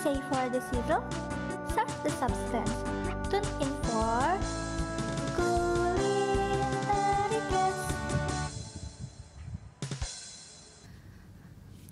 say for the sizzle, serve the substance. Tune in for Culinary Cast.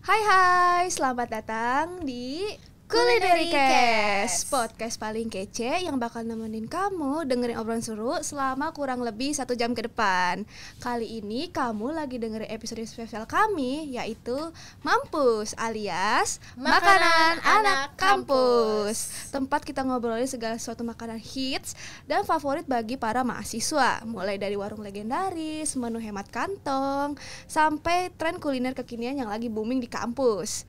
Hai, selamat datang di Culinary Cast, podcast paling kece yang bakal nemenin kamu dengerin obrolan seru selama kurang lebih 1 jam ke depan. Kali ini kamu lagi dengerin episode spesial kami, yaitu Mampus alias Makanan Anak Kampus. Tempat kita ngobrolin segala sesuatu makanan hits dan favorit bagi para mahasiswa, mulai dari warung legendaris, menu hemat kantong, sampai tren kuliner kekinian yang lagi booming di kampus.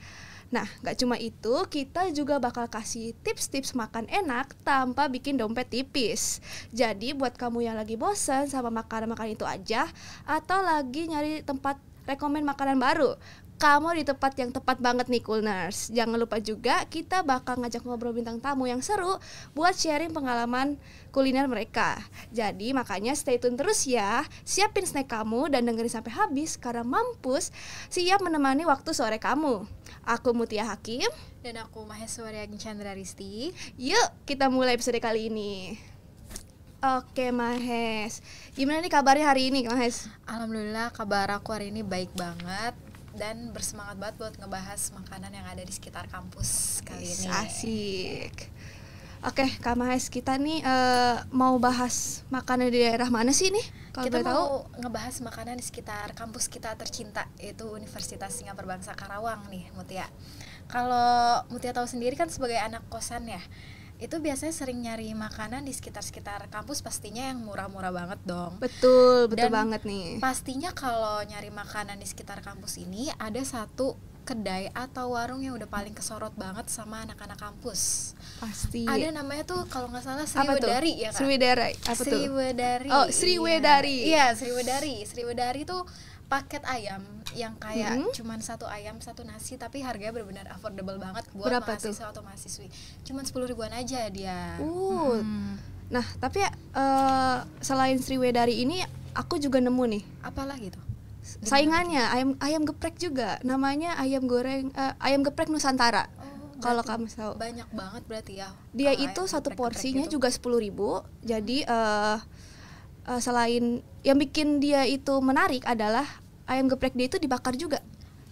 Nah, gak cuma itu, kita juga bakal kasih tips-tips makan enak tanpa bikin dompet tipis. Jadi buat kamu yang lagi bosan sama makanan-makanan itu aja, atau lagi nyari tempat rekomen makanan baru, kamu di tempat yang tepat banget nih Coolners. Jangan lupa juga kita bakal ngajak ngobrol bintang tamu yang seru buat sharing pengalaman kuliner mereka. Jadi makanya stay tune terus ya. Siapin snack kamu dan dengerin sampai habis karena Mampus siap menemani waktu sore kamu. Aku Mutia Hakim. Dan aku Maheswari Chandra Risti. Yuk kita mulai episode kali ini. Oke Mahes, gimana nih kabarnya hari ini Mahes? Alhamdulillah kabar aku hari ini baik banget dan bersemangat banget buat ngebahas makanan yang ada di sekitar kampus kali ini. Asik. Oke Kak Mahes, kita nih mau bahas makanan di daerah mana sih nih? Kalau kita boleh mau tahu? ngebahas makanan di sekitar kampus kita tercinta, yaitu Universitas Singapura Bangsa Karawang nih Mutia. Kalau Mutia tahu sendiri kan sebagai anak kosan ya, itu biasanya sering nyari makanan di sekitar-sekitar kampus pastinya yang murah-murah banget dong. Betul Dan banget nih. Pastinya kalau nyari makanan di sekitar kampus ini ada satu kedai atau warung yang udah paling kesorot banget sama anak-anak kampus. Pasti. Ada namanya tuh kalau nggak salah Apa tuh? Sriwedari ya Kak? Sriwedari. Apa tuh? Sriwedari. Oh, Sriwedari. Iya, Sriwedari. Sriwedari tuh paket ayam yang kayak cuman satu ayam satu nasi tapi harganya benar-benar affordable banget buat Berapa mahasiswa atau mahasiswi. Cuman 10 ribuan aja dia. Nah, tapi selain Sriwedari ini aku juga nemu nih Apalah gitu. saingannya ayam geprek juga, namanya ayam geprek Nusantara. Kalau kamu tahu. Banyak banget berarti ya. Dia Kalau itu ayam satu geprek-geprek porsinya gitu. juga 10.000. Jadi selain yang bikin dia itu menarik adalah ayam geprek dia itu dibakar juga.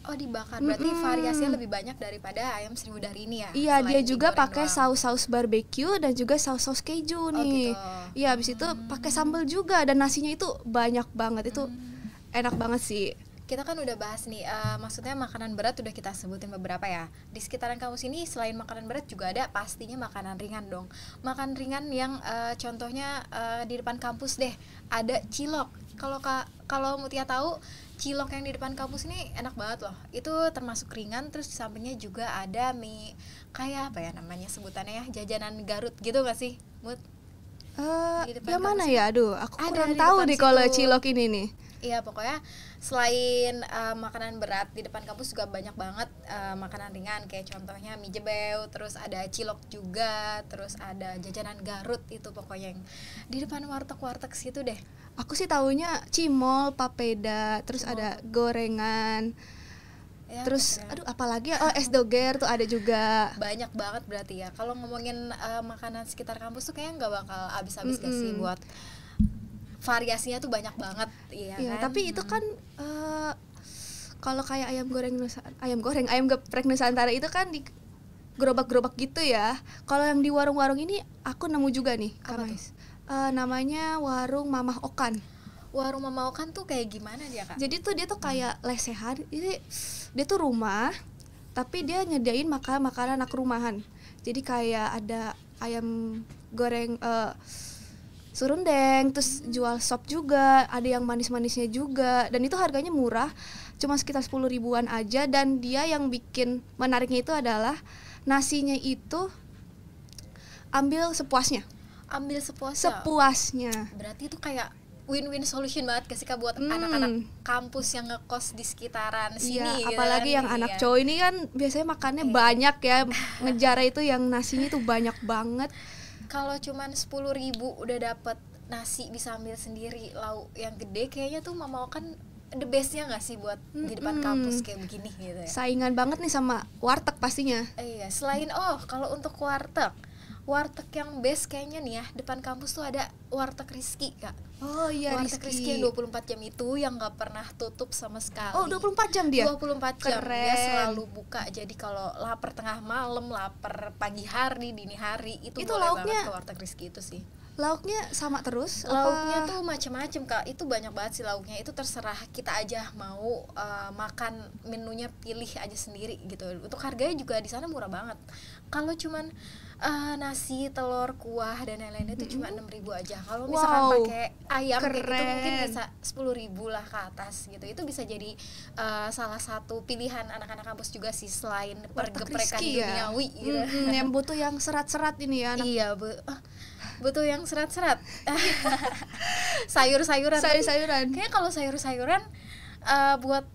Oh, dibakar. Berarti variasinya lebih banyak daripada ayam Sriwedari ini ya. Iya, selain dia juga digoreng pakai doang. saus barbecue dan juga saus keju nih. gitu. Iya, habis itu pakai sambal juga dan nasinya itu banyak banget. Itu enak banget sih. Kita kan udah bahas nih, maksudnya makanan berat udah kita sebutin beberapa ya. Di sekitaran kampus ini selain makanan berat juga ada pastinya makanan ringan dong. Makanan ringan yang contohnya di depan kampus deh, ada cilok. Kalau Mutia tahu, cilok yang di depan kampus ini enak banget loh. Itu termasuk ringan, terus di sampingnya juga ada mie kayak apa ya namanya sebutannya ya, jajanan Garut gitu gak sih, Mut? Di depan Yang mana kampus ya? Aduh, aku Ada kurang di tahu depan nih kalau situ. cilok ini nih. Iya, pokoknya selain makanan berat di depan kampus juga banyak banget makanan ringan kayak contohnya mie jebeu, terus ada cilok juga, terus ada jajanan Garut itu pokoknya yang di depan warteg-warteg situ deh. Aku sih taunya cimol, papeda, terus ada gorengan. Ya, Terus pokoknya aduh apalagi ya? Oh, es doger tuh ada juga. banyak banget berarti ya. Kalau ngomongin makanan sekitar kampus tuh kayaknya nggak bakal habis-habis gak sih buat variasinya tuh banyak banget, iya Iya, kan? tapi itu kan kalau kayak ayam geprek Nusantara itu kan di gerobak-gerobak gitu ya. Kalau yang di warung-warung ini aku nemu juga nih, Apa Kak Mais. Namanya warung Mamah Okan. Warung Mama Okan tuh kayak gimana dia, Kak? Jadi tuh dia tuh kayak lesehan. Ini dia tuh rumah, tapi dia nyediain makanan anak rumahan. Jadi kayak ada ayam goreng serundeng, terus jual sop juga, ada yang manis-manisnya juga, dan itu harganya murah, cuma sekitar 10 ribuan aja. Dan dia yang bikin menariknya itu adalah nasinya itu ambil sepuasnya. Ambil sepuasnya. Berarti itu kayak win-win solution banget gak sih Kak buat anak-anak kampus yang ngekos di sekitaran sini Iya, gitu apalagi kan? yang anak Iya. cowok ini kan biasanya makannya banyak ya, ngejar itu yang nasinya itu banyak banget. Kalau cuman 10.000 udah dapet nasi bisa ambil sendiri, lauk yang gede kayaknya tuh Mama Okan the bestnya nggak sih buat di depan kampus kayak begini gitu ya. Saingan banget nih sama warteg pastinya. Iya, selain kalau untuk warteg yang best kayaknya nih ya depan kampus tuh ada warteg Rizky, Kak. Oh iya, Warteg Rizky yang 24 jam itu yang nggak pernah tutup sama sekali. Oh 24 jam dia? 24 jam. Keren. Dia selalu buka. Jadi kalau lapar tengah malam, lapar pagi hari, dini hari, itu boleh lauknya, banget ke warteg Rizky itu sih. Lauknya sama terus? Lauknya tuh macam-macam, Kak. Itu banyak banget sih lauknya. Itu terserah kita aja mau makan menunya, pilih aja sendiri gitu. Untuk harganya juga di sana murah banget. Kalau cuman nasi, telur, kuah dan lain-lain itu cuma 6.000 aja. Kalau misalkan pakai ayam kayak gitu mungkin bisa 10.000 lah ke atas gitu. Itu bisa jadi salah satu pilihan anak-anak kampus juga sih selain pergeprekan duniawi gitu. Yang butuh yang serat-serat ini ya. Iya, butuh yang serat-serat. Sayur-sayuran. Kayaknya kalau sayur-sayuran buat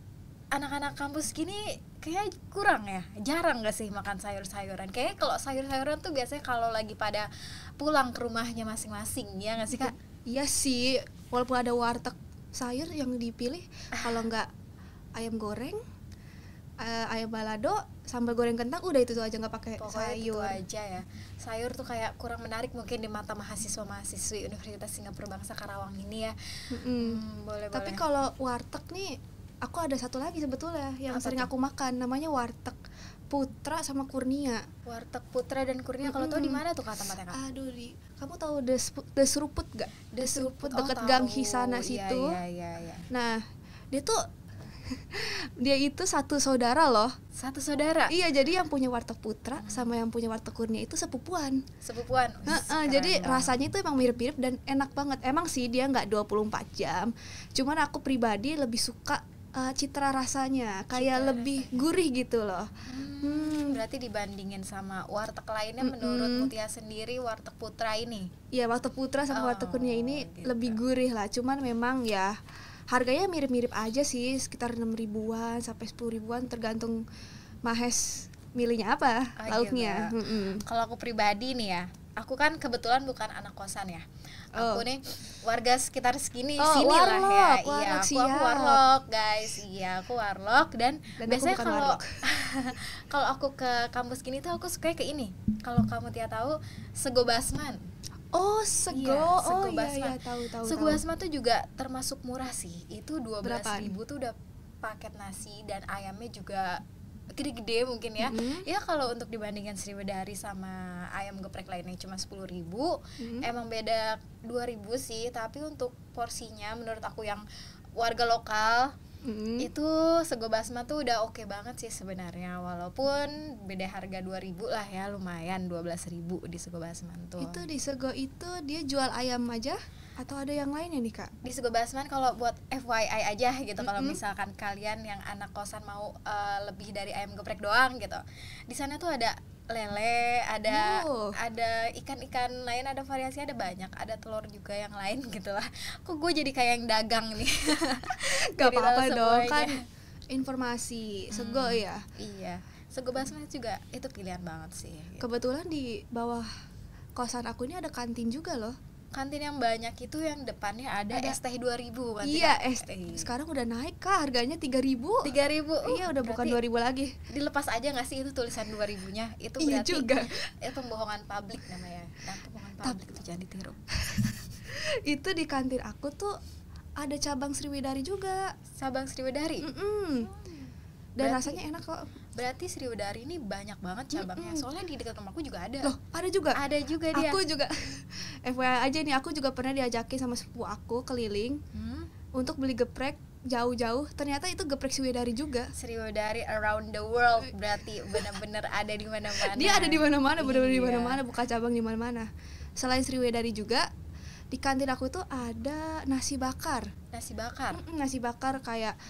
anak-anak kampus gini kayak kurang ya, jarang gak sih makan sayur-sayuran. Kayaknya kalau sayur-sayuran tuh biasanya kalau lagi pada pulang ke rumahnya masing-masing, ya gak sih, Kak? Iya sih, walaupun ada warteg sayur yang dipilih, kalau nggak ayam goreng, ayam balado, sambal goreng kentang, udah itu tuh aja, nggak pakai sayur. Itu aja ya. Sayur tuh kayak kurang menarik mungkin di mata mahasiswa-mahasiswi Universitas Singapura Bangsa Karawang ini ya. Boleh. Tapi kalau warteg nih, aku ada satu lagi sebetulnya yang sering aku makan, namanya warteg Putra sama Kurnia. Warteg Putra dan Kurnia, kalau tahu di mana tuh Kak tempatnya, Kak? Aduh, kamu tahu The Seruput gak? The Seruput dekat Gang Hisana situ. Iya. Nah, dia itu satu saudara loh. Satu saudara? Iya, jadi yang punya warteg Putra sama yang punya warteg Kurnia itu sepupuan. Jadi rasanya itu emang mirip-mirip dan enak banget. Emang sih dia nggak 24 jam. Cuman aku pribadi lebih suka citra rasanya, kayak lebih gurih gitu loh. Berarti dibandingin sama warteg lainnya, menurut Mutia sendiri warteg Putra ini? Iya, warteg Putra sama warteg Kurnia ini lebih gurih lah. Cuman memang ya harganya mirip-mirip aja sih, sekitar 6.000-an sampai 10.000-an tergantung Mahes milihnya apa lauknya. Gitu. Kalau aku pribadi nih ya, aku kan kebetulan bukan anak kosan ya. Aku nih warga sekitar sini lah ya. Iya, aku warlock, guys. Iya, aku warlock dan biasanya kalau aku ke kampus gini tuh aku suka ke ini. Kalau kamu tidak tahu, Sego Basman. Oh, Sego. Iya, Sego Basman. Iya, tahu. Sego Basman tuh juga termasuk murah sih. Itu 12.000 tuh udah paket nasi dan ayamnya juga gede-gede mungkin ya. Ya kalau untuk dibandingkan Sriwedari sama ayam geprek lainnya cuma 10.000, emang beda 2.000 sih. Tapi untuk porsinya menurut aku yang warga lokal itu Sego Basma tuh udah oke banget sih sebenarnya, walaupun beda harga 2.000 lah ya, lumayan 12.000 di Sego Basman tuh. Itu di Sego itu dia jual ayam aja atau ada yang lainnya nih, Kak? Di Sego Basman kalau buat FYI aja gitu, kalau misalkan kalian yang anak kosan mau lebih dari ayam geprek doang gitu, di sana tuh ada lele, ada ikan-ikan lain, ada variasi, ada banyak, ada telur juga yang lain gitu lah. Kok gue jadi kayak yang dagang nih. Gak apa-apa dong, kan informasi Sego ya. Iya, Sego Basman juga itu pilihan banget sih gitu. Kebetulan di bawah kosan aku ini ada kantin juga loh. Kantin yang banyak itu yang depannya ada es teh 2.000 kan? Iya, sekarang udah naik, Kak, harganya 3.000. 3.000. Iya, udah bukan 2.000 lagi. Dilepas aja nggak sih itu tulisan 2.000-nya? Itu iya berarti juga. Pembohongan publik namanya. Nah, pembohongan publik itu jangan ditiru. Itu di kantin aku tuh ada cabang Sriwedari juga. Cabang Sriwedari? Dan rasanya enak kok. Berarti Sriwedari ini banyak banget cabangnya. Soalnya di dekat rumahku juga ada. Loh, ada juga? Ada juga dia. Aku juga FYI aja nih, aku juga pernah diajakin sama sepupu aku keliling untuk beli geprek jauh-jauh. Ternyata itu geprek Sriwedari juga. Sriwedari around the world, berarti benar-benar ada di mana-mana. Dia ada di mana-mana, benar-benar di mana-mana, buka cabang di mana-mana. Selain Sriwedari juga, di kantin aku tuh ada nasi bakar. Nasi bakar? Nasi bakar kayak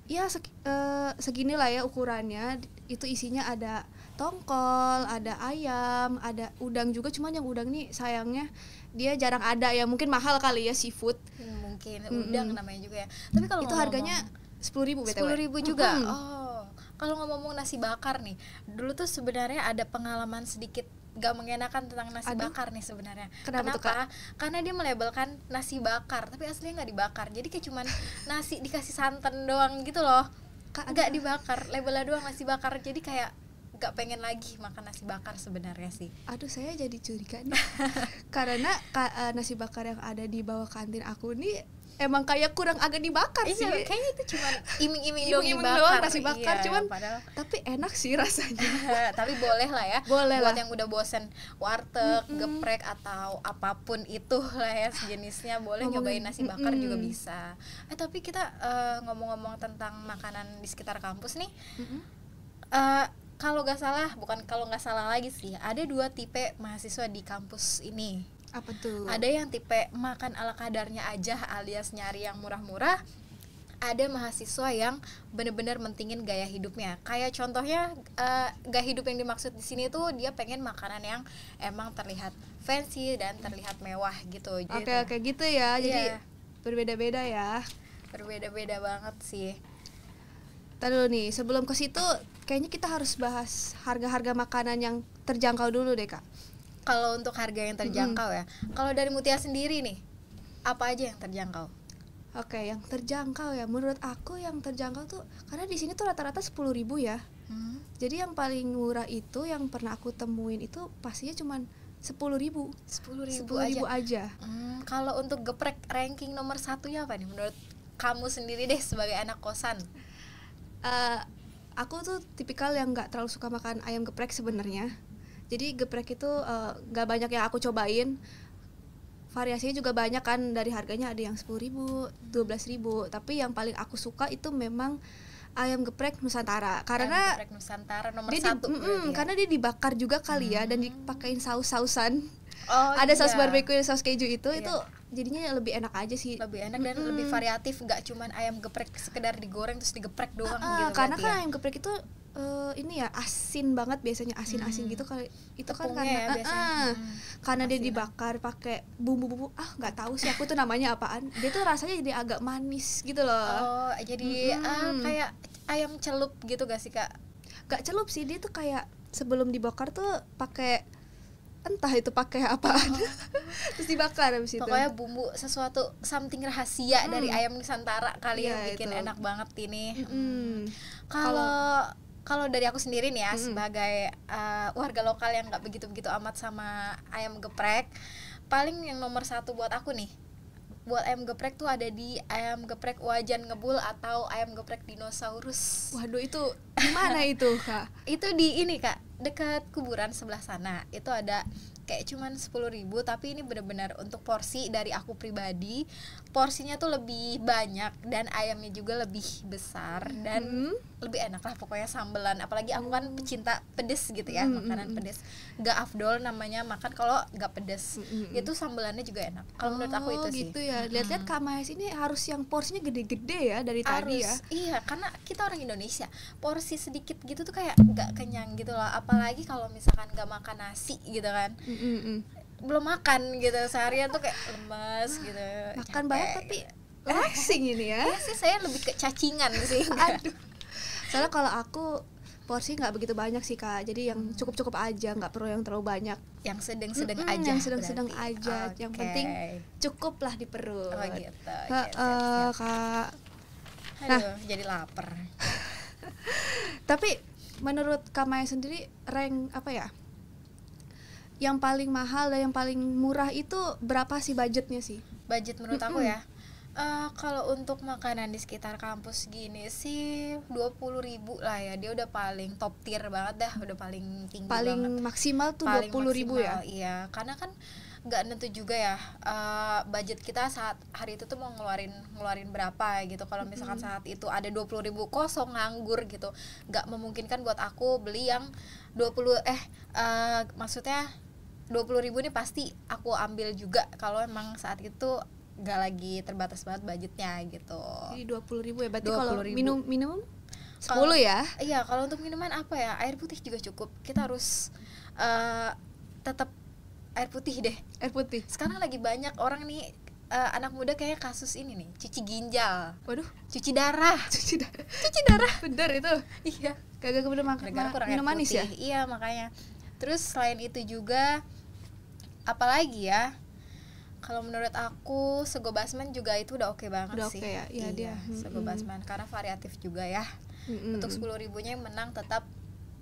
ya segini lah ya ukurannya. Itu isinya ada tongkol, ada ayam, ada udang juga. Cuman yang udang nih sayangnya dia jarang ada ya, mungkin mahal kali ya, seafood. Mungkin udang namanya juga ya. Tapi kalau itu harganya 10.000 BTW. 10.000 juga. Oh, kalau ngomong nasi bakar nih, dulu tuh sebenarnya ada pengalaman sedikit gak mengenakan tentang nasi Aduh. bakar nih sebenarnya. Kenapa tuh, Kak? Karena dia melabelkan nasi bakar, tapi aslinya nggak dibakar. Jadi kayak cuman nasi dikasih santan doang gitu loh. Kak, Nggak dibakar, labelnya doang nasi bakar. Jadi kayak gak pengen lagi makan nasi bakar sebenarnya sih. Aduh, saya jadi curiga nih. Karena nasi bakar yang ada di bawah kantin aku nih emang kayak kurang agak dibakar sih. Iya, kayaknya itu cuma iming-iming Iming-iming dibakar. doang nasi bakar, Iya, cuman padahal tapi enak sih rasanya. tapi boleh lah ya. Boleh buat lah. yang udah bosen warteg, geprek atau apapun itu lah ya sejenisnya, boleh nyobain nasi bakar juga bisa. Tapi kita ngomong-ngomong tentang makanan di sekitar kampus nih. Kalau nggak salah, bukan kalau nggak salah lagi sih, ada 2 tipe mahasiswa di kampus ini. Apa tuh? Ada yang tipe makan ala kadarnya aja alias nyari yang murah-murah. Ada mahasiswa yang bener-bener mentingin gaya hidupnya. Kayak contohnya gaya hidup yang dimaksud di sini tuh dia pengen makanan yang emang terlihat fancy dan terlihat mewah gitu. Oke, gitu ya. Jadi Iya. berbeda-beda ya. Berbeda-beda banget sih. Tadi dulu nih, sebelum ke situ kayaknya kita harus bahas harga-harga makanan yang terjangkau dulu deh, Kak. Kalau untuk harga yang terjangkau ya. Kalau dari Mutia sendiri nih, apa aja yang terjangkau? Oke, yang terjangkau ya. Menurut aku yang terjangkau tuh karena di sini tuh rata-rata 10.000 ya. Jadi yang paling murah itu yang pernah aku temuin itu pastinya cuman 10.000. 10.000 aja. Kalau untuk geprek ranking nomor 1-nya apa nih menurut kamu sendiri deh sebagai anak kosan? Aku tuh tipikal yang nggak terlalu suka makan ayam geprek sebenarnya. Jadi geprek itu nggak banyak yang aku cobain. Variasinya juga banyak kan, dari harganya ada yang 10.000, 12.000. Tapi yang paling aku suka itu memang ayam geprek Nusantara. Karena ayam geprek Nusantara nomor dia 1 berarti ya? karena dia dibakar juga kali ya, dan dipakein saus-sausan. Oh, Ada saus iya. barbeque, saus keju itu Iya. itu jadinya lebih enak aja sih. Lebih enak dan lebih variatif, nggak cuman ayam geprek sekedar digoreng terus digeprek doang gitu. Karena berarti kan ya? ayam geprek itu ini ya asin banget, biasanya asin-asin gitu kali. Itu kan Tepungnya karena ya biasanya. karena dia Asinan. dibakar pakai bumbu-bumbu, nggak tahu sih aku tuh namanya apaan. Dia tuh rasanya jadi agak manis gitu loh. Oh, jadi kayak ayam celup gitu gak sih, Kak? Gak celup sih, dia tuh kayak sebelum dibakar tuh pakai entah itu pakai apaan. Terus dibakar habis itu. Pokoknya bumbu sesuatu something rahasia dari ayam Nusantara kali Iya, yang bikin itu. enak banget ini. Mm. Kalau dari aku sendiri nih ya, sebagai warga lokal yang nggak begitu amat sama ayam geprek, paling yang nomor 1 buat aku nih, buat ayam geprek tuh ada di ayam geprek Wajan Ngebul atau ayam geprek dinosaurus. Waduh, itu di mana itu, Kak? Itu di ini, Kak, dekat kuburan sebelah sana. Itu ada kayak cuman 10.000, tapi ini benar-benar untuk porsi dari aku pribadi. Porsinya tuh lebih banyak dan ayamnya juga lebih besar dan lebih enak lah pokoknya sambelan. Apalagi aku kan pecinta pedes gitu ya, makanan pedes. Gak afdol namanya makan kalau gak pedes. Itu sambelannya juga enak. Kalau menurut aku itu sih. Gitu ya. Lihat-lihat Kak Mayas ini harus yang porsinya gede-gede ya dari tadi ya. Iya, karena kita orang Indonesia, porsi sedikit gitu tuh kayak gak kenyang gitu loh. Apalagi kalau misalkan gak makan nasi gitu kan, belum makan gitu seharian tuh kayak lemes gitu, Makan capek banyak tapi gitu. langsing ini ya. Ya sih, saya lebih ke cacingan sih. Aduh. Soalnya kalau aku porsi nggak begitu banyak sih, Kak. Jadi yang cukup-cukup aja, nggak perlu yang terlalu banyak. Yang sedang-sedang aja, Yang sedang-sedang berarti. aja. Yang Oke. penting cukup lah di perut. Oh gitu. Heeh, Kak. Aduh, jadi lapar. Tapi menurut Kak Maya sendiri rank apa ya? Yang paling mahal dan yang paling murah itu berapa sih budgetnya sih? Budget menurut aku ya, kalau untuk makanan di sekitar kampus gini sih 20.000 lah ya. Dia udah paling top tier banget dah, udah paling tinggi Paling banget. maksimal tuh Paling 20.000 ya? maksimal, iya, karena kan nggak nentu juga ya budget kita saat hari itu tuh mau ngeluarin berapa gitu. Kalau misalkan saat itu ada 20.000 kosong nganggur gitu, nggak memungkinkan buat aku beli yang 20 maksudnya 20.000 nih pasti aku ambil juga kalau emang saat itu nggak lagi terbatas banget budgetnya gitu. Jadi 20.000 ya. Berarti kalau 20.000. minum 10 Kalau- ya? Iya, kalau untuk minuman apa ya, air putih juga cukup. Kita harus tetap air putih deh. Air putih. Sekarang lagi banyak orang nih anak muda kayak kasus ini nih, cuci ginjal, Waduh, cuci darah. cuci darah. Cuci darah. Bener itu. Iya. Kagak bener Gara-gara kurang air minum manis putih. ya? Iya, makanya Terus selain itu juga apalagi ya? Kalau menurut aku Sego Basman juga itu udah oke banget Udah sih. oke ya? Iya, dia. Sego Basman karena variatif juga ya. Untuk 10.000-nya yang menang tetap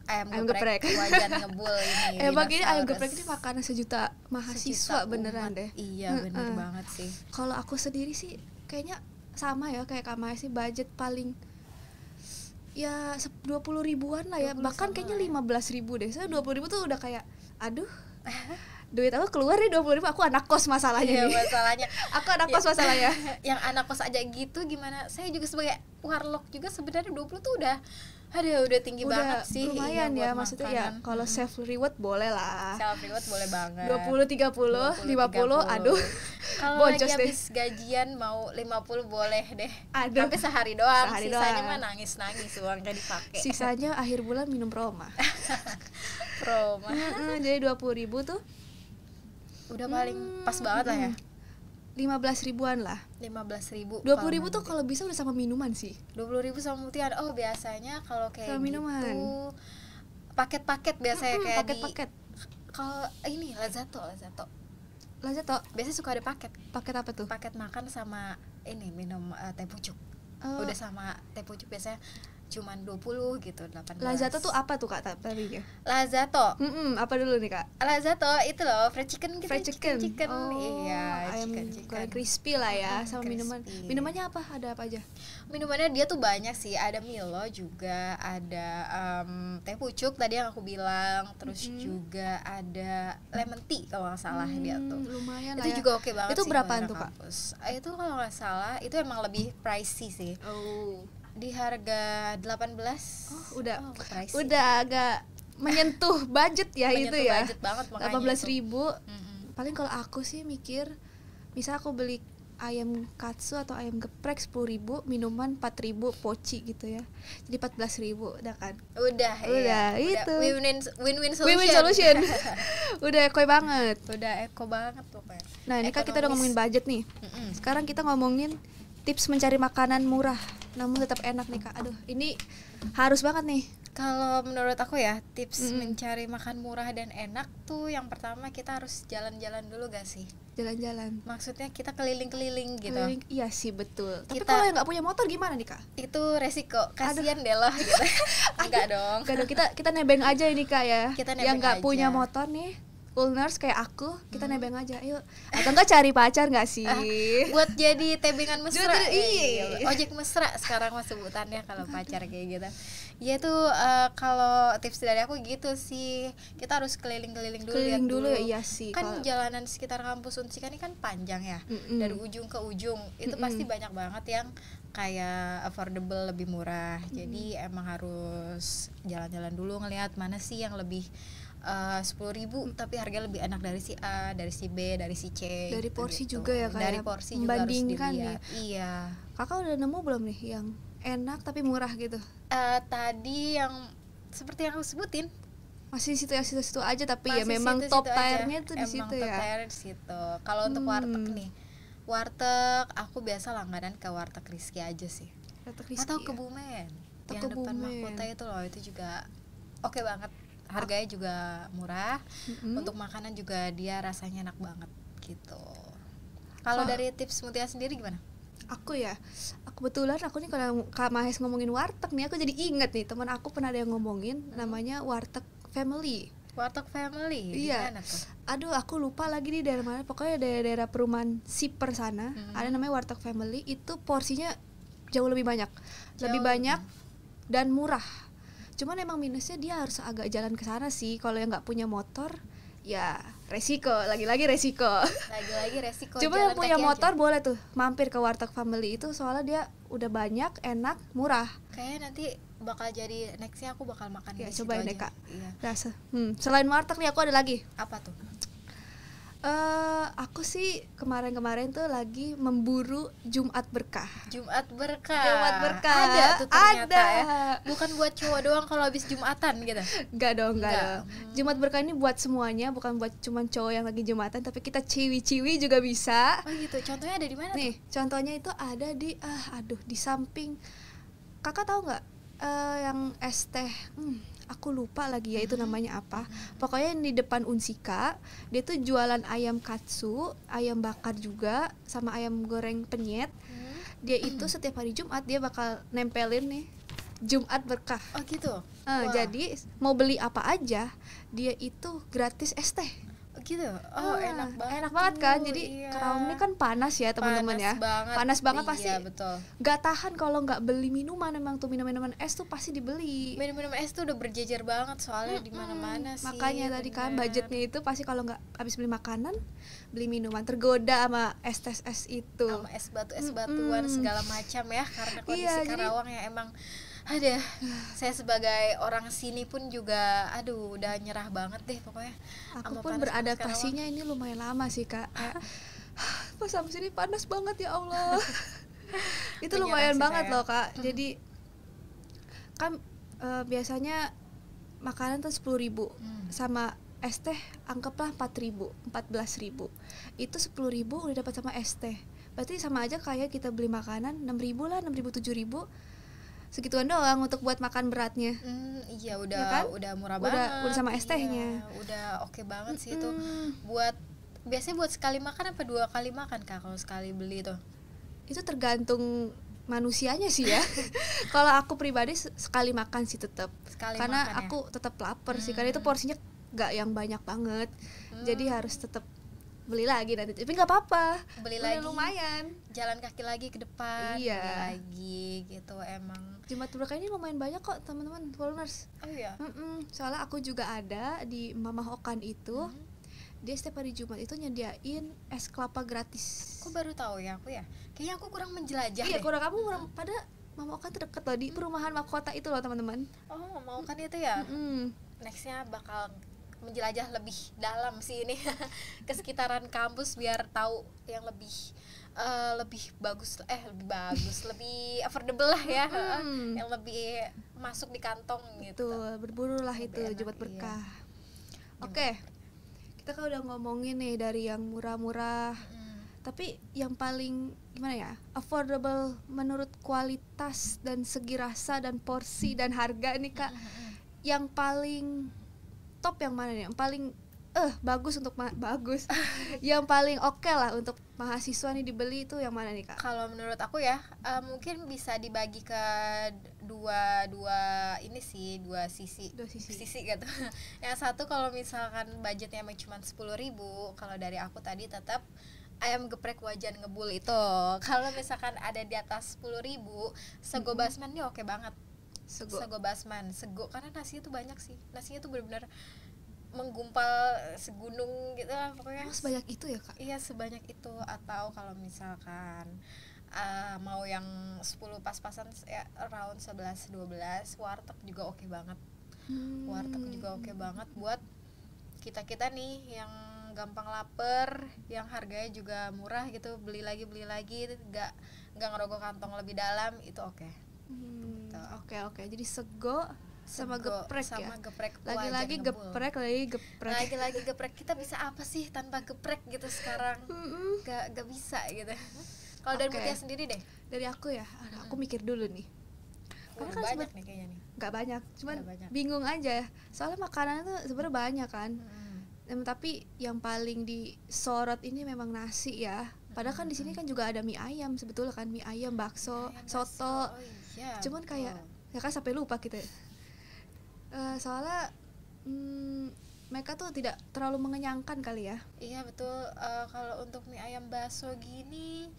ayam Ayam geprek geprek. wajan ngebul ini. Emang ini ayam dinosaurus. geprek ini makanan sejuta mahasiswa Sejuta beneran umat. deh. Iya bener banget sih. Kalau aku sendiri sih kayaknya sama ya kayak Kak Maya sih, budget paling ya 20.000-an lah ya, 20 bahkan sama kayaknya lah ya. 15.000 deh. Soalnya 20.000 tuh udah kayak aduh, duit aku keluar nih 20.000, aku anak kos masalahnya Iya nih. masalahnya. Aku anak kos masalahnya. Yang anak kos aja gitu gimana? Saya juga sebagai warlock juga sebenarnya 20 tuh udah tinggi banget sih. Lumayan Iya, ya, buat maksudnya ya makanan. kalau self reward boleh lah. Self reward boleh banget. 20, 30, 50, aduh. Kalau lagi Boncos deh. habis gajian mau 50 boleh deh. Aduh. Tapi sehari doang, Sehari sisanya doang. mah nangis-nangis uangnya dipakai. Sisanya akhir bulan minum Proma. Proma. Jadi 20.000 tuh Udah paling pas banget lah ya. 15.000-an lah. 15.000. 20.000 tuh kalau bisa udah sama minuman sih. 20.000 sama mutiara. Oh, biasanya kalau kayak Sama gitu minuman. paket-paket biasanya kayak Paket-paket. kalau ini Lazato. Lazato, Biasanya suka ada paket. paket apa tuh? Paket makan sama ini minum teh pucuk. Oh. Udah sama teh pucuk biasanya cuman 20 gitu, 18. Lazato tuh apa tuh Kak tadinya? Lazato. Apa dulu nih Kak? Lazato itu loh fried chicken gitu. Fried chicken. Oh, iya, ayam chicken. goreng crispy lah ya, sama minuman. Crispy. Minumannya apa? Ada apa aja? Minumannya dia tuh banyak sih, ada Milo juga, ada teh pucuk tadi yang aku bilang, terus juga ada lemon tea kalau nggak salah dia tuh. Lumayan lah Itu ya. juga oke banget Itu sih berapaan kalau tuh, Kak? kampus. Itu kalau nggak salah itu emang lebih pricey sih. Oh. Di harga 18. Udah pricey. udah agak menyentuh budget ya. Menyentuh itu ya. budget banget makanya 18.000. Mm-mm. Paling kalau aku sih mikir, misal aku beli ayam katsu atau ayam geprek 10.000, minuman 4.000 poci gitu ya. Jadi 14.000 udah kan. Udah itu. Win-win Win-win solution. Udah ekoi banget. Udah eko banget pokoknya. Nah, ini kan kita udah ngomongin budget nih. Mm-mm. Sekarang kita ngomongin tips mencari makanan murah namun tetap enak nih Kak. Aduh, ini harus banget nih. Kalau menurut aku ya tips mencari makan murah dan enak tuh yang pertama kita harus jalan-jalan dulu gak sih? Jalan-jalan. Maksudnya kita keliling-keliling gitu. Keliling, iya sih betul. Tapi Kita- kalau yang nggak punya motor gimana nih Kak? Itu resiko, kasihan deh loh gitu. Enggak dong. Gak dong, kita nebeng aja ini Kak ya. Kita yang nebeng nggak aja. punya motor nih, ulners kayak aku, kita nebeng aja. Ayo. Atau enggak cari pacar nggak sih? Buat jadi tebengan mesra. Justru, iya. Ojek mesra sekarang mah sebutannya kalau pacar kayak gitu. Ya itu kalau tips dari aku gitu sih. Kita harus keliling-keliling dulu, Keliling lihat dulu ya, iya sih. Kan Kalau- jalanan sekitar kampus Unsika ini kan panjang ya. Dari ujung ke ujung. Itu pasti banyak banget yang kayak affordable, lebih murah. Jadi emang harus jalan-jalan dulu ngelihat mana sih yang lebih 10.000 tapi harga lebih enak dari si A, dari si B, dari si C. Dari gitu, porsi gitu. juga ya, Dari kayak porsi juga harus membandingkan dilihat. Iya. Kakak udah nemu belum nih yang enak tapi murah gitu? Tadi yang seperti yang aku sebutin Masih di situ ya, situ-situ aja, tapi ya masih memang situ-situ top aja. tiernya tuh di Emang situ top ya. tier di situ. Kalau untuk warteg nih, warteg aku biasa langganan ke warteg Rizky aja sih. Atau ke Bumen, Atau yang ke depan Bumen. Mahkota itu loh, itu juga oke banget. Harganya juga murah. Untuk makanan juga dia rasanya enak banget gitu. Kalau dari tips Mutia sendiri gimana? Aku ya, kebetulan aku nih kalau Kak Mahes ngomongin warteg nih, aku jadi inget nih teman aku pernah ada yang ngomongin namanya warteg family. Warteg family di Iya. mana tuh? Aduh, aku lupa lagi di daerah mana. Pokoknya daerah perumahan Siper sana. Ada namanya warteg family. Itu porsinya jauh lebih banyak, lebih banyak dan murah. Cuman emang minusnya dia harus agak jalan ke sana sih. Kalau yang nggak punya motor, ya resiko. Lagi-lagi resiko. Lagi-lagi resiko. Cuma jalan yang punya kaki motor aja. boleh tuh mampir ke warteg family itu, soalnya dia udah banyak, enak, murah. Kayaknya nanti bakal jadi nextnya aku bakal makan Ya di situ cobain aja. deh Kak. Iya. Rasa. Selain warteg nih aku ada lagi. Apa tuh? Aku sih kemarin-kemarin tuh lagi memburu Jumat Berkah. Jumat berkah. Jumat Berkah. Ada tuh ternyata Ada. ya. Bukan buat cowok doang kalau habis Jumatan gitu. Enggak dong. Enggak. Jumat Berkah ini buat semuanya, bukan buat cuman cowok yang lagi Jumatan, tapi kita ciwi-ciwi juga bisa. Oh gitu. Contohnya ada di mana tuh? Nih, contohnya itu ada di di samping. Kakak tahu nggak yang es teh aku lupa lagi ya itu namanya apa. Pokoknya di depan Unsika, dia tuh jualan ayam katsu, ayam bakar juga, sama ayam goreng penyet. Dia itu setiap hari Jumat dia bakal nempelin nih Jumat berkah. Oh gitu. Jadi mau beli apa aja, dia itu gratis es teh. Gitu. Oh, enak banget. Enak banget kan. tuh, Jadi iya. Karawang ini kan panas ya teman-teman ya. Panas banget pasti. Iya, betul. Gak tahan kalau nggak beli minuman, memang tuh minuman es tuh pasti dibeli. Minum-minum es tuh udah berjejer banget soalnya di mana-mana sih. Makanya tadi kan bener. budgetnya itu pasti kalau nggak habis beli makanan, beli minuman, tergoda sama es itu. Sama es batuan segala macam ya, karena kondisi Iya, Karawang ya emang ada. Saya sebagai orang sini pun juga udah nyerah banget deh pokoknya. Aku sama pun panas-panas beradaptasinya ini lumayan lama sih kak. Kayak, pas sampai sini panas banget ya Allah. Itu Menyerah lumayan sih banget saya. loh kak. Jadi kan biasanya makanan tuh 10.000 sama es teh anggaplah 4.000, 14.000. Itu 10.000 udah dapat sama es teh. Berarti sama aja kayak kita beli makanan 6.000 lah, 6.000 7.000. Segituan doang untuk buat makan beratnya. Iya Ya kan? udah murah banget. Udah sama es tehnya. Iya, udah oke banget sih itu. Biasanya buat sekali makan apa 2 kali makan Kak kalau sekali beli tuh? Itu tergantung manusianya sih ya. Kalau aku pribadi sekali makan sih tetap. Karena makan ya? aku tetap lapar sih. Karena itu porsinya nggak yang banyak banget. Jadi harus tetap beli lagi nanti. Tapi nggak apa-apa. Beli Udah lagi. lumayan. Jalan kaki lagi ke depan. Iya. Beli lagi gitu emang. Jumat berkah ini lumayan banyak kok teman-teman followers. Oh iya. Soalnya aku juga ada di Mamah Okan itu. Dia setiap hari Jumat itu nyediain es kelapa gratis. Aku baru tahu ya aku ya. Kayaknya aku kurang menjelajah Iya, deh. kurang pada Mamah Okan terdekat loh di perumahan mahkota itu loh teman-teman. Oh, mau kan itu ya. Nextnya bakal menjelajah lebih dalam sih ini ke sekitaran kampus biar tahu yang lebih bagus, lebih affordable lah ya, yang lebih masuk di kantong gitu. Tuh, berburu lah itu Lebih enak, Jumat berkah. iya. Oke. Kita kan udah ngomongin nih dari yang murah-murah. Tapi yang paling gimana ya? Affordable menurut kualitas dan segi rasa dan porsi dan harga nih Kak. Yang paling top yang mana nih? Yang paling bagus untuk bagus. Yang paling oke lah untuk mahasiswa nih dibeli itu yang mana nih Kak? Kalau menurut aku ya, mungkin bisa dibagi ke dua sisi gitu. Yang satu kalau misalkan budgetnya emang cuma 10.000, kalau dari aku tadi tetap ayam geprek wajan ngebul itu. Kalau misalkan ada di atas 10.000, sego basman nih oke banget. Sego basman, karena nasinya tuh banyak sih. Nasinya tuh benar-benar menggumpal segunung gitu lah pokoknya. Sebanyak itu ya Kak? Iya sebanyak itu. Atau kalau misalkan mau yang 10 pas-pasan ya around 11-12, warteg juga oke banget. Warteg juga oke banget buat kita nih yang gampang lapar, yang harganya juga murah gitu, beli lagi nggak ngerogoh kantong lebih dalam, itu oke. Oke. Jadi sego sama geprek ya. Sama geprek Lagi-lagi geprek. Lagi-lagi geprek. Kita bisa apa sih tanpa geprek gitu sekarang? Gak bisa gitu. Kalau dari Mutia sendiri deh. Dari aku ya, aku mikir dulu nih. Karena kan banyak nih kayaknya nih. Gak banyak, cuman Gak banyak. bingung aja. Soalnya makanan tuh sebenarnya banyak kan. Tapi yang paling disorot ini memang nasi ya. Padahal kan di sini kan juga ada mie ayam sebetulnya kan, mie ayam, bakso, soto. Oh, iya, Cuman kayak ya kan sampai lupa kita. Soalnya mereka tuh tidak terlalu mengenyangkan kali ya. Iya betul. Kalau untuk mie ayam bakso gini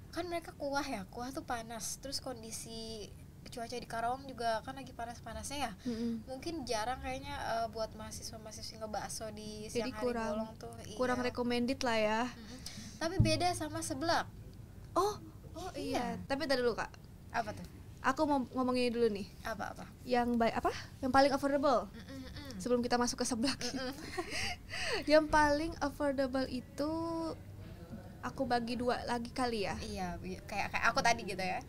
kan mereka kuah tuh panas. Terus kondisi cuaca di Karawang juga kan lagi panas-panasnya ya. Mungkin jarang kayaknya buat mahasiswa-mahasiswa ngebakso di siang hari bolong tuh. Kurang recommended lah ya. Tapi beda sama seblak. Oh iya. Tapi tadi dulu Kak. Apa tuh? Aku mau ngomongin dulu nih. Apa? Yang yang paling affordable. Sebelum kita masuk ke seblak. Yang paling affordable itu aku bagi 2 lagi kali ya. Iya, kayak aku tadi gitu ya.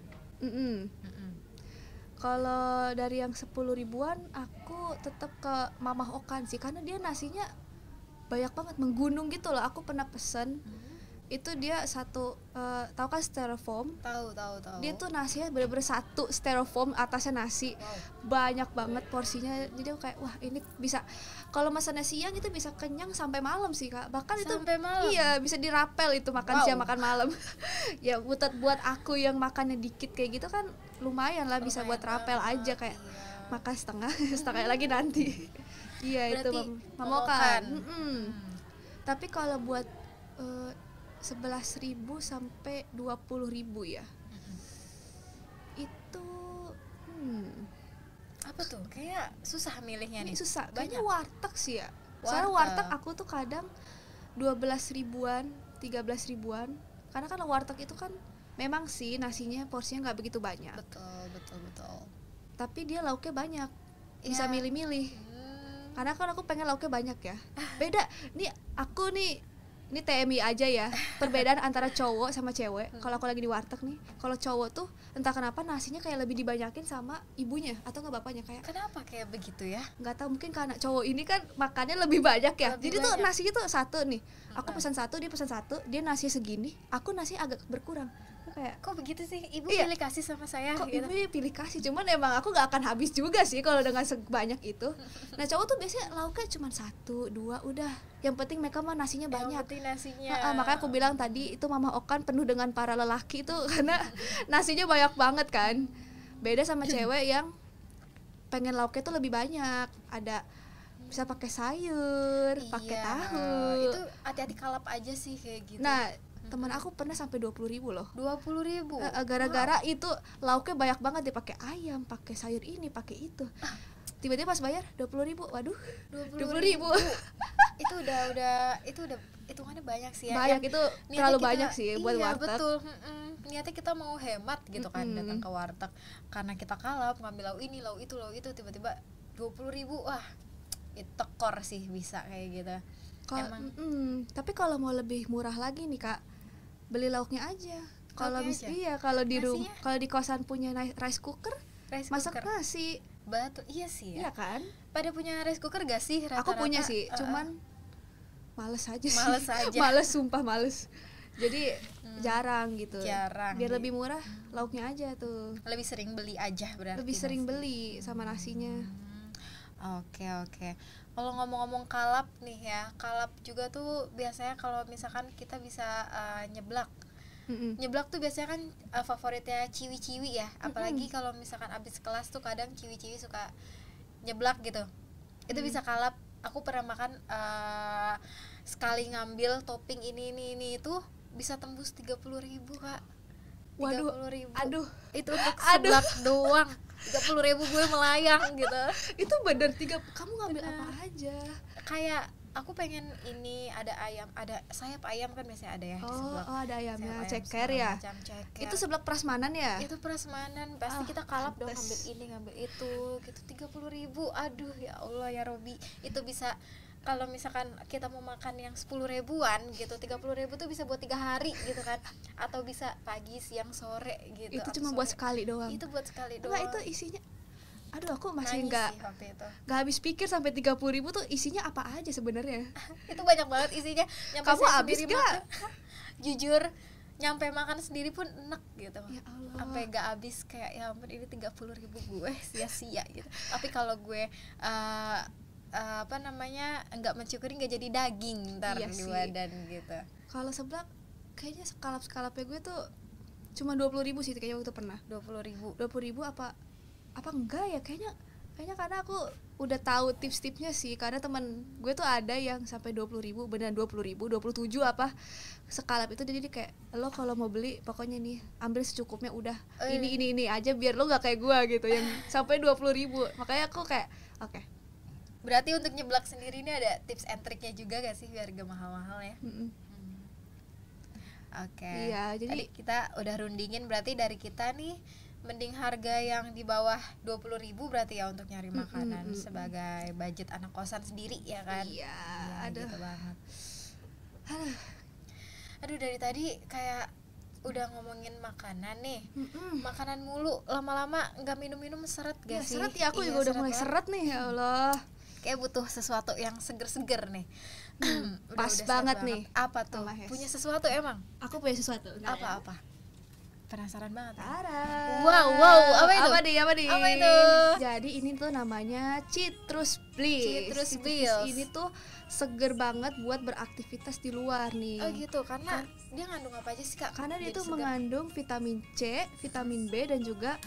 Kalau dari yang 10 ribuan aku tetap ke Mamah Okan sih, karena dia nasinya banyak banget, menggunung gitu loh. Aku pernah pesen itu dia satu, tahu kan styrofoam? Tahu. Dia tuh nasinya bener-bener satu styrofoam, atasnya nasi. Banyak banget porsinya. Jadi aku kayak wah ini bisa, kalau masannya siang itu bisa kenyang sampai malam sih Kak. Bahkan Sampai itu malam? iya bisa dirapel itu makan Wow. siang makan malam. Ya buat aku yang makannya dikit kayak gitu kan lumayan lah, bisa buat Lumayan rapel banget, aja kayak iya. makan setengah lagi nanti. Iya itu Berarti mamokan. mamokan. Tapi kalau buat 11.000 sampai 20.000 ya. Itu Apa tuh? Kayak susah milihnya ini nih. susah. Banyak. Kayaknya warteg sih ya. Soalnya Warteg. warteg aku tuh kadang 12 ribuan, 13 ribuan. Karena kan warteg itu kan memang sih nasinya porsinya nggak begitu banyak. Betul. Tapi dia lauknya banyak. Bisa Iya. milih-milih. Karena kan aku pengen lauknya banyak ya. Beda. Nih aku nih, ini TMI aja ya. Perbedaan antara cowok sama cewek. Kalau aku lagi di warteg nih, kalau cowok tuh entah kenapa nasinya kayak lebih dibanyakin sama ibunya atau nggak bapaknya, kayak Kenapa kayak begitu ya? nggak tahu, mungkin karena cowok ini kan makannya lebih banyak ya. Lebih Jadi tuh banyak. nasinya tuh satu nih. Aku pesan satu, dia pesan satu, dia nasi segini, aku nasi agak berkurang. Aku kayak Kok begitu sih? Ibu Iya. pilih kasih sama saya kok gitu. ibu pilih kasih, cuman emang aku gak akan habis juga sih kalau dengan sebanyak itu. Nah cowok tuh biasanya lauknya cuma 1, 2 udah, yang penting mereka mah nasinya Yang banyak. penting nasinya. Makanya aku bilang tadi itu Mama Okan penuh dengan para lelaki itu karena nasinya banyak banget kan. Beda sama cewek yang pengen lauknya tuh lebih banyak, ada bisa pakai sayur, pakai Iya, tahu. Itu hati-hati kalap aja sih kayak gitu. Nah teman aku pernah sampai 20.000 loh. 20.000. Gara-gara itu lauknya banyak banget, dia pakai ayam, pakai sayur ini, pakai itu. Tiba-tiba pas bayar 20.000, waduh, 20.000. Itu udah hitungannya banyak sih ya. Banyak Yang itu niatnya terlalu kita- banyak sih buat iya, warteg. Betul. Niatnya kita mau hemat gitu kan, datang ke warteg karena kita kalap ngambil lauk ini, lauk itu, tiba-tiba 20.000, wah itu tekor sih bisa kayak gitu. Kalau tapi kalau mau lebih murah lagi nih Kak, beli lauknya aja. Kalau Lauknya aja? iya, kalau di Nasinya? kalau di kosan punya rice cooker, Rice masak cooker. nasi, Betul, iya sih iya ya. kan? Pada punya rice cooker gak sih rata-rata? Aku punya sih, cuman males aja sih. Males aja. Males, sumpah males. Jadi jarang gitu. Jarang, Biar gitu. lebih murah, lauknya aja tuh. Lebih sering beli aja berarti. Lebih sering nasi. beli sama nasinya. Oke. Kalau ngomong-ngomong kalap nih ya, kalap juga tuh biasanya kalau misalkan kita bisa nyeblak. Nyeblak tuh biasanya kan favoritnya ciwi-ciwi ya. Apalagi kalau misalkan abis kelas tuh kadang ciwi-ciwi suka nyeblak gitu. Itu bisa kalap. Aku pernah makan sekali ngambil topping ini itu bisa tembus 30.000 Kak. Waduh, 30.000. aduh, Itu untuk seblak doang. 30.000 gue melayang gitu. itu bener kamu ngambil apa aja? Kayak aku pengen ini ada ayam, ada sayap ayam kan biasanya ada ya di seblak. Oh ada ayamnya, Sayap ayam ceker segala ya. macam, ceker. Itu seblak prasmanan ya? Itu prasmanan pasti Ah, kita kalap dong, pantes. ngambil ini ngambil itu gitu. 30.000, aduh ya Allah ya Robi, itu bisa kalau misalkan kita mau makan yang 10 ribuan gitu, 30.000 tuh bisa buat 3 hari gitu kan, atau bisa pagi siang sore gitu. Itu atau cuma sore. buat sekali doang. Itu buat sekali doang. Enggak, itu isinya, aduh aku masih Nangis nggak sih waktu itu. habis pikir sampai 30.000 tuh isinya apa aja sebenarnya. Itu banyak banget isinya. Nyampe Kamu saya habis sendiri gak? makan. Jujur nyampe makan sendiri pun enak gitu. Ya Allah. Sampai gak habis, kayak ya ampun ini 30.000 gue sia-sia gitu. Tapi kalau gue apa namanya nggak mencukuri, nggak jadi daging ntar Iya di sih. badan gitu. Kalau seblak kayaknya sekalap-sekalapnya gue tuh cuma 20.000 sih kayaknya waktu itu pernah. 20.000. 20.000 apa enggak ya, kayaknya karena aku udah tahu tips-tipsnya sih, karena teman gue tuh ada yang sampai 20.000, beneran 20.000, 27 apa sekalap itu. Jadi dia kayak, lo kalau mau beli pokoknya nih ambil secukupnya, udah ini aja biar lo nggak kayak gue gitu yang sampai 20.000. Makanya aku kayak oke. Berarti untuk nyeblak sendiri ini ada tips and triknya juga gak sih biar gak mahal-mahal ya? Oke. Iya, jadi tadi kita udah rundingin, berarti dari kita nih mending harga yang di bawah 20.000 berarti ya untuk nyari makanan sebagai budget anak kosan sendiri ya kan? Iya, Gitu aduh. banget. Aduh dari tadi kayak udah ngomongin makanan nih. Makanan mulu, lama-lama nggak minum-minum seret Ya, gak sih? seret ya, aku Iya, juga udah seret mulai banget. seret nih, ya Allah. Kayak butuh sesuatu yang seger-seger nih. Pas Udah banget siap nih. Apa tuh? sama Hes. Punya sesuatu emang? Aku punya sesuatu. Bentar ya. Apa? Penasaran banget. Tara. Wow, apa itu? Apa nih? Apa itu? Jadi ini tuh namanya Citrus Bliss. Citrus Bliss. Ini tuh seger banget buat beraktivitas di luar nih. Oh gitu, karena dia ngandung apa aja sih Kak? Karena dia Jadi tuh segar. mengandung vitamin C, vitamin B dan juga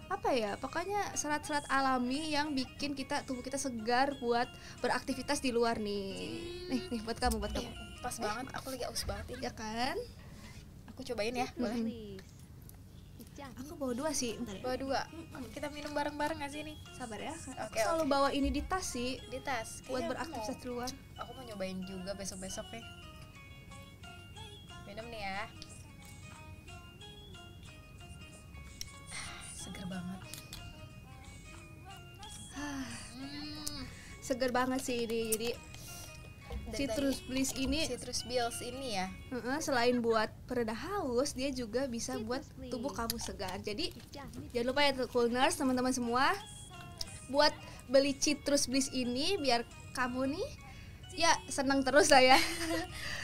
apa ya? Pokoknya serat-serat alami yang bikin tubuh kita segar buat beraktivitas di luar nih. Nih buat kamu. Pas banget, aku lagi aus banget ini. Ya kan? Aku cobain ya, boleh? Aku bawa 2 sih. Bentar ya. Bawa 2. Kita minum bareng-bareng gak sih nih? Sabar ya. Aku Oke, selalu oke. bawa ini di tas sih Di tas. buat Kayaknya beraktivitas di luar. Aku mau nyobain juga besok-besok nih. Minum nih ya. Seger banget. Seger banget sih ini. Jadi Dari Citrus Bliss ini Citrus Bills ini ya. selain buat pereda haus, dia juga bisa buat tubuh kamu segar. Jadi jangan lupa ya Coolners, teman-teman semua, buat beli Citrus Bliss ini biar kamu nih ya senang terus lah ya.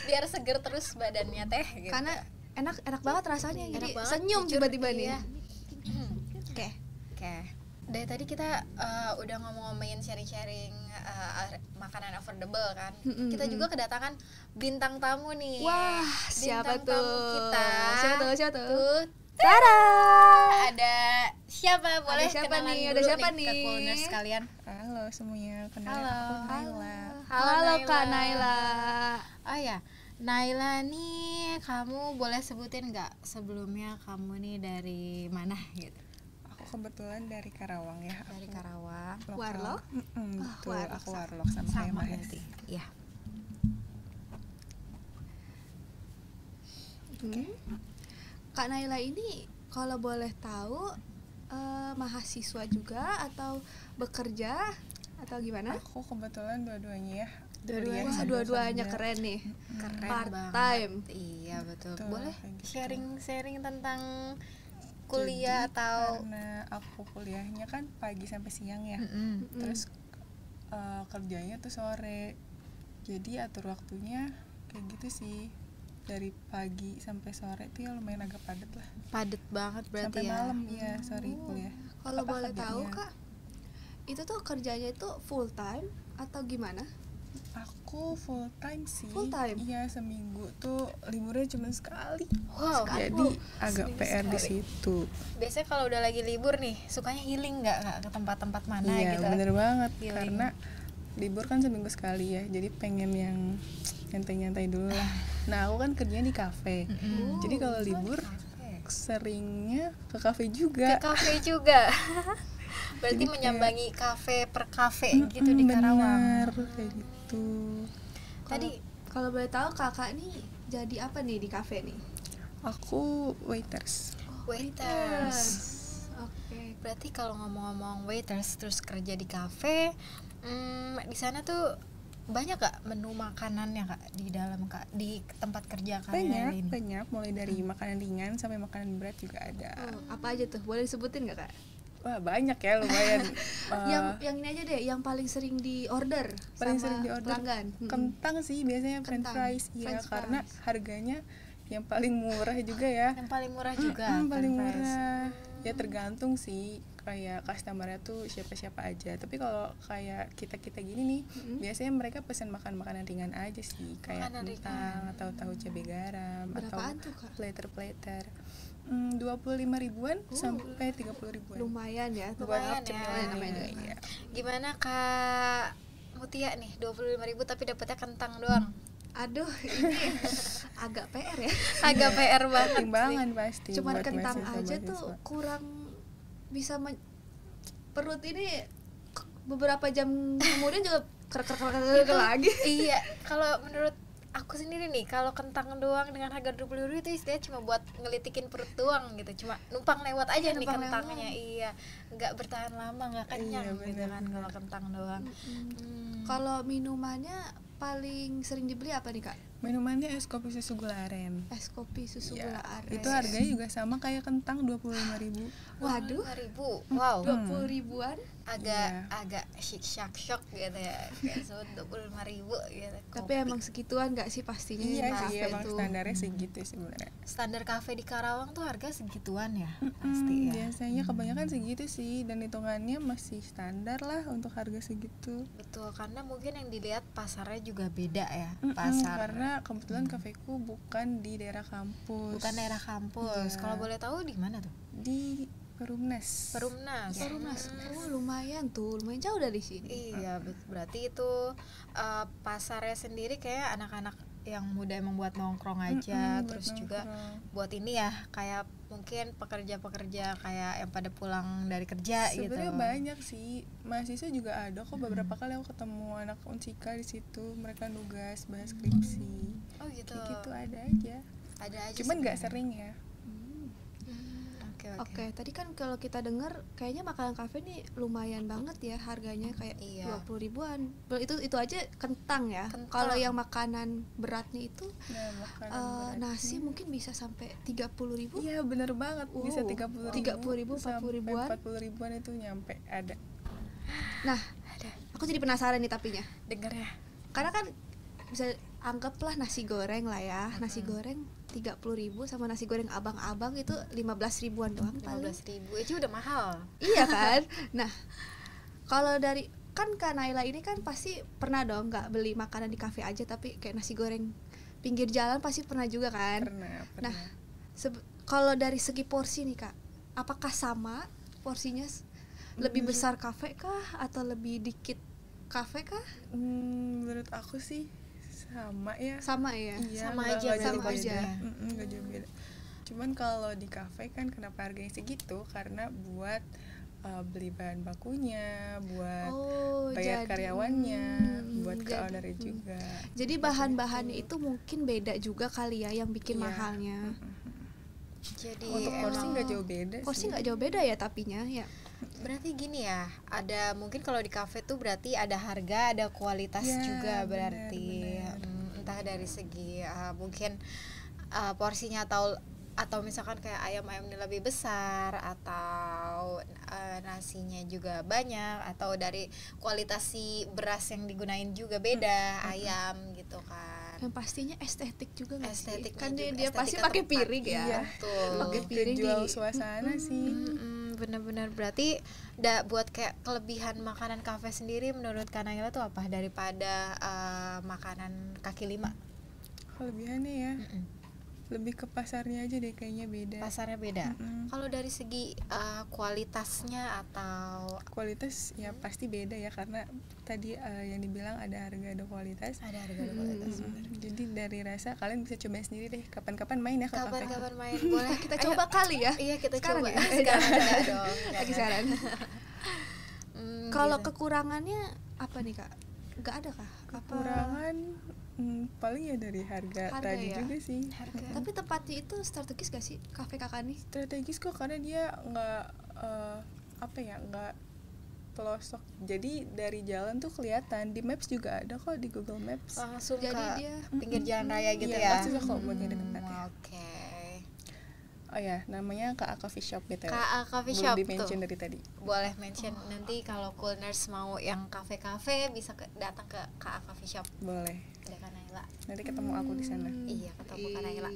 Biar seger terus badannya teh gitu. Karena enak banget rasanya. Enak Jadi banget, senyum jujur, tiba-tiba nih. iya. Oke. Oke. Dari tadi kita udah ngomongin sharing-sharing makanan affordable kan. Kita juga kedatangan bintang tamu nih. Wah, siapa Bintang tamu tuh? kita. Siapa tuh? Tuh, Tara. ada siapa? Boleh siapa kenalan nih? dulu Ada siapa ke nih? Coolners sekalian. Halo semuanya, kenalin Halo. aku Naila. Halo Kak Naila. Oh ya, Naila nih, kamu boleh sebutin nggak sebelumnya kamu nih dari mana gitu? Aku kebetulan dari Karawang ya. Dari Karawang. Lokal. Warlock? Betul, Warlock. aku Warlock sama kayak Sama Mahes. berarti. Iya. Kak Naila ini kalau boleh tahu mahasiswa juga atau bekerja atau gimana? Aku kebetulan dua-duanya ya. Wah, sambil dua-duanya kerja. keren nih. Keren Part banget. time. Iya betul. Betul, Boleh kayak gitu. sharing tentang kuliah Jadi, atau karena aku kuliahnya kan pagi sampai siang ya. Mm-mm. Terus kerjanya tuh sore. Jadi atur waktunya kayak gitu sih. Dari pagi sampai sore tuh ya lumayan agak padat lah. padet banget berarti Sampai ya. malam ya, sorry kuliah. Kalau Apa boleh tahu kabarnya? Kak, itu tuh kerjanya itu full time atau gimana? Aku full time sih. Full time? Iya, seminggu tuh liburnya cuma sekali. Wow. Jadi agak seminggu PR di sekali. situ. Biasanya kalau udah lagi libur nih, sukanya healing nggak Kak, ke tempat-tempat mana Iya, gitu? bener banget. Healing. Karena libur kan seminggu sekali ya. Jadi pengen yang nyantai-nyantai dulu lah. Nah, aku kan kerjanya di kafe. Mm-mm. Jadi kalau libur Kafe. seringnya ke kafe Ke juga. kafe juga. Berarti Jadi menyambangi kafe per kafe gitu di Karawang. Bener, kayak gitu. Tadi Kalau boleh tahu Kakak nih jadi apa nih di kafe nih? Aku waiters. waiters. Oke. Berarti kalau ngomong-ngomong waiters terus kerja di kafe, di sana tuh banyak gak menu makanannya Kak di dalam Kak di tempat kerja kalian ini? Banyak, mulai dari makanan ringan sampai makanan berat juga ada. Oh, apa aja tuh? Boleh disebutin nggak Kak? Wah, banyak ya, lumayan. Yang ini aja deh, yang paling sering di order Paling sama sering di order pelanggan. kentang sih biasanya, french Kentang, fries ya, french karena fries. harganya yang paling murah juga ya. Yang paling murah juga. Paling french fries. murah. Ya tergantung sih, kayak customer-nya tuh siapa-siapa aja. Tapi kalau kayak kita-kita gini nih, biasanya mereka pesan makan makanan ringan aja sih, kayak Makanan kentang atau tahu cabai garam Berapaan atau tuh Kak? plater-plater. 25 ribuan sampai 30 ribuan. Lumayan ya. Buat Lumayan ya. cemilan namanya. iya. Gimana Kak Mutia nih, 25.000 tapi dapetnya kentang doang. Aduh, ini agak PR ya. Agak PR banget sih. Timbangan pasti. Cuman buat kentang mahasiswa- aja tuh mahasiswa. kurang bisa perut ini beberapa jam kemudian juga krek lagi. Iya, kalau menurut aku sendiri nih, kalau kentang doang dengan harga 20.000 itu istilahnya cuma buat ngelitikin perut doang gitu, cuma numpang lewat aja nih numpang kentangnya. Iya, nggak bertahan lama, nggak kenyang Iya, gitu bener. kan kalau kentang doang. Kalau minumannya paling sering dibeli apa nih Kak? Minumannya es kopi susu gula aren. Es kopi susu Iya, gula aren. itu harganya juga sama kayak kentang 25 ribu. Waduh, 5.000, wow. 20 ribuan. agak shock gitu ya, kayak 25.000 gitu. Tapi emang segituan nggak sih pastinya? Iya di sih, kafe emang tuh? standarnya segitu sebenarnya. Standar kafe di Karawang tuh harga segituan ya pasti ya. Biasanya kebanyakan segitu sih, dan hitungannya masih standar lah untuk harga segitu. Betul, karena mungkin yang dilihat pasarnya juga beda ya. Pasar Karena kebetulan kafeku bukan di daerah kampus. bukan daerah kampus. Iya. Kalau boleh tahu di mana tuh? Di Perumnas. Perumnas. Perumnas. Oh, lumayan jauh dari sini. Iya, berarti itu pasarnya sendiri kayak anak-anak yang muda emang buat nongkrong aja, buat terus juga nongkrong. buat ini ya, kayak mungkin pekerja-pekerja kayak yang pada pulang dari kerja gitu. Sebenarnya banyak sih, mahasiswa juga ada kok. Beberapa kali aku ketemu anak Unsika di situ, mereka nugas bahas skripsi. Oh gitu. Kayak gitu ada aja. Ada aja. Cuman nggak sebenarnya. sering ya. Oke, tadi kan kalau kita dengar kayaknya makanan kafe nih lumayan banget ya harganya, kayak Iya. 20 ribuan. Itu aja kentang ya. Kentang. Kalau yang makanan beratnya itu Nah, makanan berat. nasi mungkin bisa sampai 30 ribu. Iya bener banget, bisa Wow. 30.000 40 ribuan. 40 ribuan itu nyampe ada. Nah, aku jadi penasaran nih tapinya. Denger ya. Karena kan bisa anggaplah nasi goreng lah ya. Nasi goreng 30 ribu sama nasi goreng abang-abang itu 15 ribuan doang paling. 15.000 aja udah mahal. Iya kan? Nah, kalau dari kan Kak Naila ini kan pasti pernah dong nggak beli makanan di kafe aja, tapi kayak nasi goreng pinggir jalan pasti pernah juga kan? Pernah. Nah, kalau dari segi porsi nih Kak, apakah sama porsinya? Lebih besar kafe kah atau lebih dikit kafe kah? Menurut aku sih sama ya. Sama ya? Iya, Sama nggak aja jauh sama berarti aja. beda. porsinya. Nggak jauh beda. Cuman kalau di kafe kan kenapa harganya segitu? Karena buat beli bahan bakunya, buat bayar karyawannya, buat ke ownernya juga. Jadi bahan-bahannya itu mungkin beda juga kali ya yang bikin Iya. mahalnya. Jadi Untuk porsi emang nggak jauh beda Porsi sih. nggak jauh beda ya tapinya ya. berarti gini ya, ada mungkin kalau di kafe tuh berarti ada harga, ada kualitas Ya, juga benar, berarti. benar. Entah dari segi mungkin porsinya atau misalkan kayak ayam-ayamnya lebih besar, atau nasinya juga banyak, atau dari kualitas si beras yang digunain juga beda, ayam gitu kan. Yang pastinya estetik juga nggak sih? Estetiknya Kan dia juga, pasti estetika pakai tempat. piring ya. Iya. Betul. Pakai piring Jual di- suasana sih. Bener-bener berarti buat kayak kelebihan makanan kafe sendiri menurut Kanaila tuh apa daripada makanan kaki lima? Kelebihannya ya, lebih ke pasarnya aja deh kayaknya beda. Pasarnya beda. Mm-mm. Kalau dari segi kualitasnya atau Kualitas ya pasti beda ya, karena tadi yang dibilang ada harga ada kualitas. ada harga ada kualitas. Jadi dari rasa kalian bisa cobain sendiri deh, kapan-kapan main ya ke kafe. Kapan-kapan main boleh Kita coba kali ya. Iya kita Sekarang coba. ya? Sekarang enggak dong. Lagi jangan. saran. Kalau Gitu. kekurangannya apa nih Kak? Nggak ada kah? Apa? Kekurangan paling ya dari harga Harga tadi ya? juga sih. Tapi tempatnya itu strategis gak sih kafe Kakak nih? Strategis kok, karena dia nggak nggak pelosok. Jadi dari jalan tuh kelihatan, di Maps juga ada kok, di Google Maps. langsung Jadi ke dia pinggir jalan raya gitu Iya, ya. pasti kok buat nyari tempatnya. Oke. Oh ya, namanya KA Coffee Shop gitu. KA Coffee Belum Shop di-mention tuh. dari tadi. Boleh mention nanti kalau coolers mau yang kafe-kafe bisa datang ke KA Coffee Shop. Boleh. Ada Kanaila. Nanti ketemu aku di sana. Iya, ketemu Kanaila.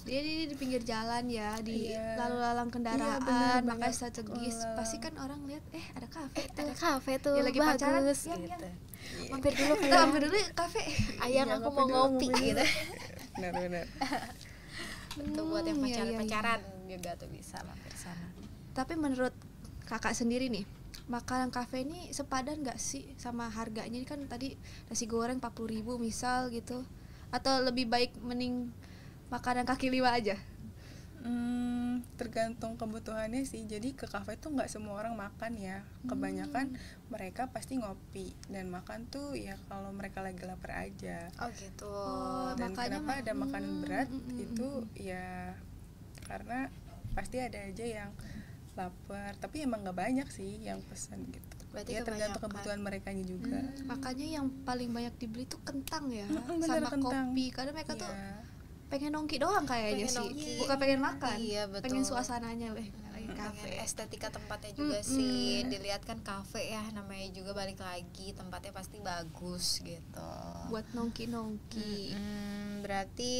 Dia di pinggir jalan ya, di Iya. lalu lalang kendaraan, Iya, bener, makanya banyak strategis. lalu Pasti kan orang lihat ada kafe tuh. Ada kafe tuh Ya, lagi bagus pacaran, gitu. yang. Mampir dulu ke Kita ambil dulu kafe. Ayang, Iya, aku ngopi mau dulu, ngopi ngopi gitu. Benar-benar. Untuk buat yang Iya, iya, iya. pacaran-pacaran juga tuh bisa mampir sana. Tapi menurut Kakak sendiri nih, makanan kafe ini sepadan gak sih sama harganya? Ini kan tadi nasi goreng 40.000 misal gitu. Atau lebih baik mending makanan kaki lima aja? Tergantung kebutuhannya sih. Jadi ke kafe tuh nggak semua orang makan ya. Kebanyakan mereka pasti ngopi, dan makan tuh ya kalau mereka lagi lapar aja. Oh gitu. Dan makanya kenapa ada makanan berat mm. itu ya karena pasti ada aja yang lapar, tapi emang nggak banyak sih yang pesan gitu. Berarti Ya tergantung kebanyakan. kebutuhan mereka juga. Makanya yang paling banyak dibeli tuh kentang ya, Bener, sama kentang. kopi. Karena mereka tuh Iya. pengen nongki doang kayaknya Pengen sih, nongki. bukan pengen makan. Iya, betul. Pengen suasananya leh. kafe. Estetika tempatnya juga sih, dilihat kan kafe ya, namanya juga balik lagi tempatnya pasti bagus gitu. Buat nongki-nongki. Berarti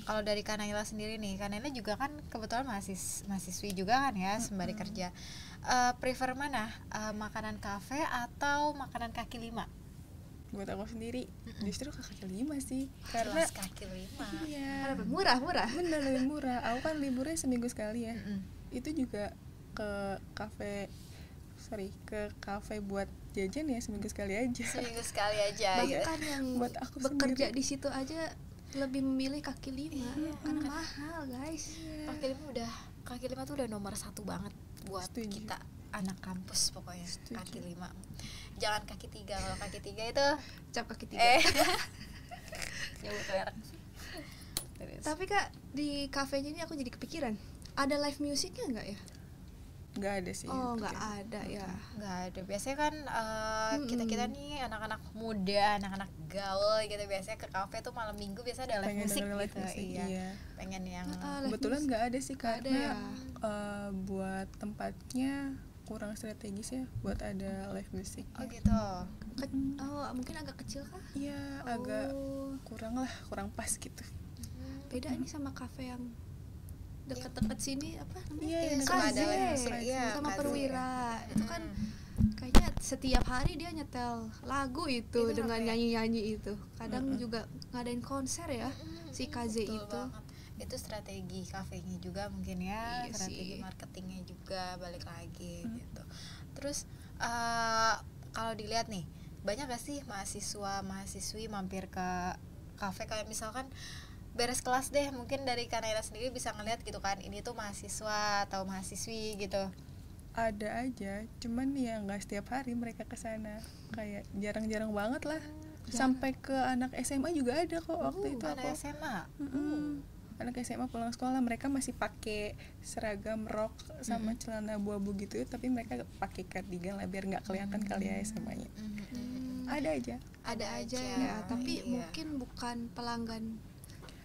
kalau dari Kak Naila sendiri nih, Kak Naila juga kan kebetulan mahasiswi juga kan ya, sembari kerja. Prefer mana? Makanan kafe atau makanan kaki lima? Buat aku sendiri justru ke kaki lima sih, Karena karena kaki lima. iya Murah. bener lebih murah. Aku kan liburnya seminggu sekali ya. Itu juga ke kafe buat jajan ya seminggu sekali aja. Seminggu sekali aja. Bahkan yang Buat aku bekerja sendiri. di situ aja lebih memilih kaki lima karena mahal guys. Kaki lima tuh udah nomor 1 banget buat Setuju. kita anak kampus pokoknya. Setuju. Kaki 5, jangan kaki 3. Kalau kaki 3 itu Cap kaki 3. nyebut merek. Terus. Tapi Kak, di kafenya ini aku jadi kepikiran, ada live musiknya nggak ya? Nggak ada sih. Oh, nggak kerjaan. ada ya. Nggak ada, biasanya kan kita nih anak-anak muda, anak-anak gaul gitu, biasanya ke kafe tuh malam minggu biasa ada live Pengen musik denger live gitu. musik, Iya. iya. Pengen yang Live Kebetulan music. nggak ada sih Nggak ada karena ya. buat tempatnya kurang strategis ya buat ada live music. oh gitu. Oh, mungkin agak kecil kah? Iya, agak Oh, kurang pas gitu. beda ini sama kafe yang deket-deket sini apa namanya? Iya, yang suka ada Kaze. live music. Iya, sama Kaze. Perwira. Itu kan kayaknya setiap hari dia nyetel lagu itu Itu dengan apa ya? nyanyi-nyanyi itu. Kadang juga ngadain konser ya si Kaze Betul itu. banget. Itu strategi kafenya juga mungkin ya, Iya strategi sih. marketingnya juga balik lagi gitu. Terus kalau dilihat nih, banyak gak sih mahasiswa-mahasiswi mampir ke kafe kayak misalkan beres kelas deh, mungkin dari Kanaila sendiri bisa ngeliat gitu kan, ini tuh mahasiswa atau mahasiswi gitu. Ada aja, cuman ya nggak setiap hari mereka kesana. Kayak jarang-jarang banget lah. Sampai ke anak SMA juga ada kok waktu itu Anak aku. SMA. Anak SMA pulang sekolah mereka masih pakai seragam rok sama celana abu-abu gitu, tapi mereka pakai cardigan lah biar nggak kelihatan kali ya SMA-nya. Ada aja. Ada aja aja, ya, tapi iya. mungkin bukan pelanggan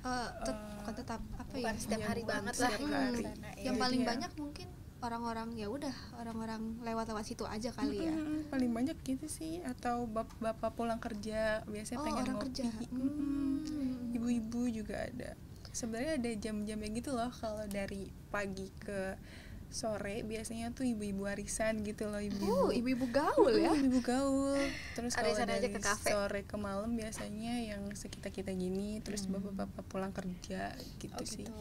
bukan tetap apa Bukan ya? setiap Iya, hari bukan banget lah setiap gitu hari. kesana, iya. Yang paling Iya. banyak mungkin orang-orang ya udah orang-orang lewat situ aja kali ya. Paling banyak gitu sih, atau bapak pulang kerja biasanya Oh, pengen orang ngopi. kerja. Ibu-ibu juga ada. Sebenarnya ada jam-jamnya gitu loh, kalau dari pagi ke sore biasanya tuh ibu-ibu arisan gitu loh, Ibu-ibu gaul ya. ibu gaul. Terus kalau Arisan aja dari ke kafe. sore ke malam biasanya yang sekitar kita gini, terus bapak-bapak pulang kerja gitu sih. Gitu.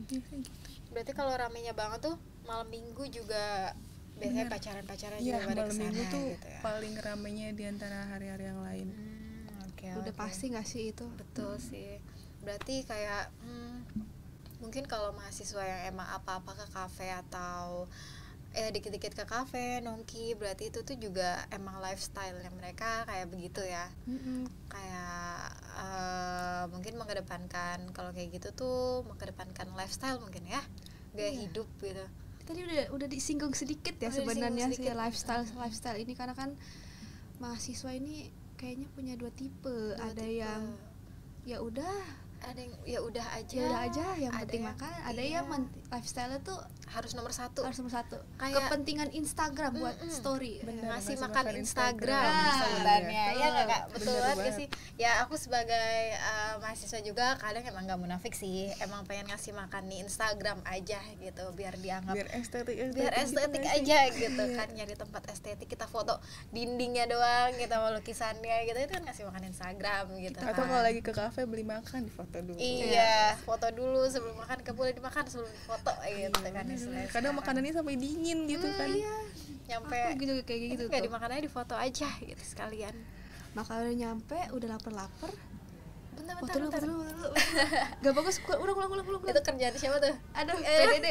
Biasa gitu. Berarti kalau ramenya banget tuh malam minggu juga biasanya pacaran-pacaran juga Iya, pada malam kesana minggu tuh gitu ya. paling ramainya di antara hari-hari yang lain. Udah pasti nggak sih itu? Betul sih. Berarti kayak mungkin kalau mahasiswa yang emang apa-apa ke kafe atau dikit-dikit ke kafe, nongki, berarti itu tuh juga emang lifestyle-nya mereka kayak begitu ya. Kayak mungkin mengedepankan, kalau kayak gitu tuh mengedepankan lifestyle mungkin ya, gaya hidup gitu. Tadi udah disinggung sedikit ya Udah sebenarnya disinggung sih sedikit. lifestyle ini, karena kan mahasiswa ini kayaknya punya dua tipe. Dua Ada tipe. yang ya udah Ada yang ya udah aja, yang ada penting yang- makan, ada iya, yang lifestyle tuh harus nomor 1. harus nomor 1. Kayak- Kepentingan Instagram buat story. Bener. ngasih ngasih makan makan Instagram Instagram. sebutannya, Betul. ya nggak Kak? Betul Bener banget gak banget. sih? Ya aku sebagai mahasiswa juga kadang emang nggak munafik sih, emang pengen ngasih makan di Instagram aja gitu, biar dianggap Biar estetik biar estetik aja gitu kan, nyari tempat estetik, kita foto dindingnya doang gitu sama lukisannya gitu, itu kan ngasih makan Instagram gitu Atau kan. kalau lagi ke kafe beli makan di foto dulu. Iya, foto dulu sebelum makan, boleh dimakan sebelum foto gitu kan istilahnya. Kadang sekarang. makanannya sampai dingin gitu kan. Nyampe Aku gitu kayak gitu nggak tuh. dimakan aja, di foto aja gitu sekalian. Maka udah nyampe, udah lapar-lapar. Bentar. Foto dulu. Gak bagus, ulang. Itu kerjaan siapa tuh? Aduh, PDD.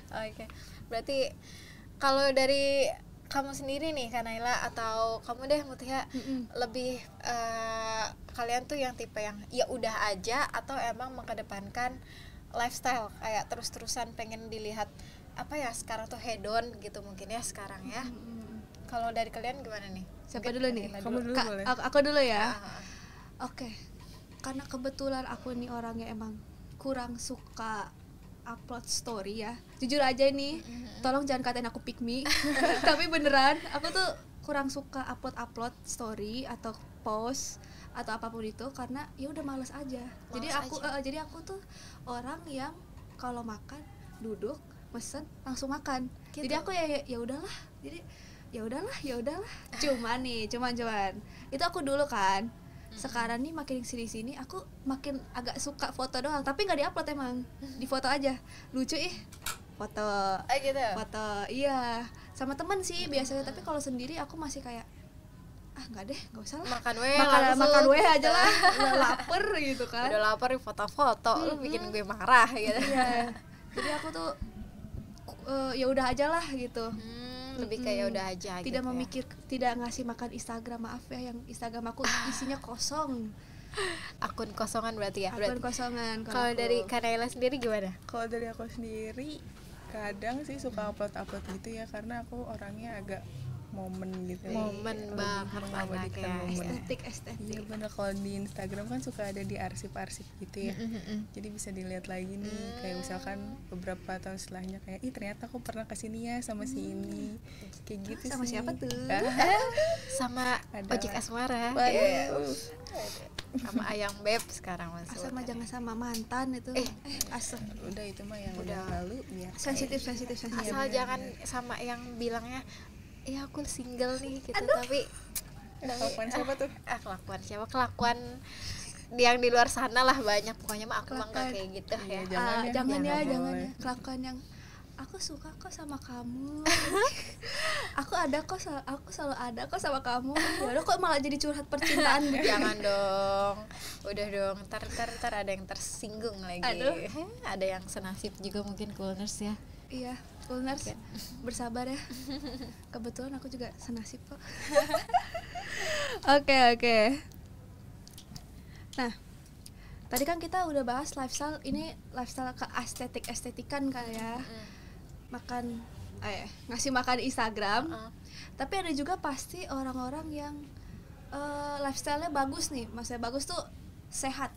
Oke, berarti kalau dari kamu sendiri nih Kak Naila atau kamu deh Mutia, lebih kalian tuh yang tipe yang ya udah aja atau emang mengedepankan lifestyle kayak terus-terusan pengen dilihat apa ya, sekarang tuh hedon gitu mungkin ya sekarang ya. Kalau dari kalian gimana nih? Siapa Mungkin dulu nih? Naila Kamu dulu Kak, boleh. aku dulu ya. Ah, Oke. Karena kebetulan aku ini orangnya emang kurang suka upload story ya. Jujur aja nih, tolong jangan katain aku pick me. Tapi beneran, aku tuh kurang suka upload story atau post atau apapun itu karena ya udah males aja. Jadi aku tuh orang yang kalau makan duduk mesen langsung makan. Gitu. Jadi aku ya udahlah. Jadi ya udahlah. Cuman itu aku dulu kan. Sekarang nih makin sini aku makin agak suka foto doang, tapi nggak diupload emang, di foto aja lucu foto gitu. Foto iya sama temen sih biasanya, tapi kalau sendiri aku masih kayak nggak deh, nggak usah lah, makan weh aja lah. Udah lapar gitu kan, udah lapar foto-foto lu bikin gue marah gitu. Iya. Jadi aku tuh ya udah aja lah gitu. Lebih kayak udah aja tidak gitu memikir ya. Tidak ngasih makan Instagram, maaf ya, yang Instagram aku isinya kosong. Akun kosongan berarti ya. Akun kosongan. Kalau dari Kanaila sendiri gimana? Kalau dari aku sendiri kadang sih suka upload gitu ya, karena aku orangnya agak momen gitu. Momen banget anaknya. Estetik. Iya bener, kalau di Instagram kan suka ada di arsip-arsip gitu ya. Jadi bisa dilihat lagi nih, kayak misalkan beberapa tahun setelahnya kayak ternyata aku pernah kesini ya sama si ini. Kayak gitu sama sih. siapa tuh? Sama Ojek Asmara. Sama Ayang Beb sekarang masuk. Asal mah jangan sama mantan itu. Asal. Udah itu mah yang udah lalu biar sensitif. Asal jangan sama yang bilangnya ya aku single nih gitu. Tapi kelakuan siapa tuh? Kelakuan yang di luar sana lah banyak, pokoknya mah aku mah gak kayak gitu ya. Jangan ya. Kelakuan yang aku suka kok sama kamu. aku selalu ada kok sama kamu. Ya kok malah jadi curhat percintaan. Jangan dong. Udah dong, ntar ada yang tersinggung lagi. Ada yang senasib juga mungkin Coolners ya. Iya, Coolners, bersabar ya. Kebetulan aku juga senasib kok. Oke. Nah, tadi kan kita udah bahas lifestyle. Ini lifestyle ke estetikan kan ya. Makan, ngasih makan di Instagram. Tapi ada juga pasti orang-orang yang lifestyle-nya bagus nih. Maksudnya bagus tuh sehat.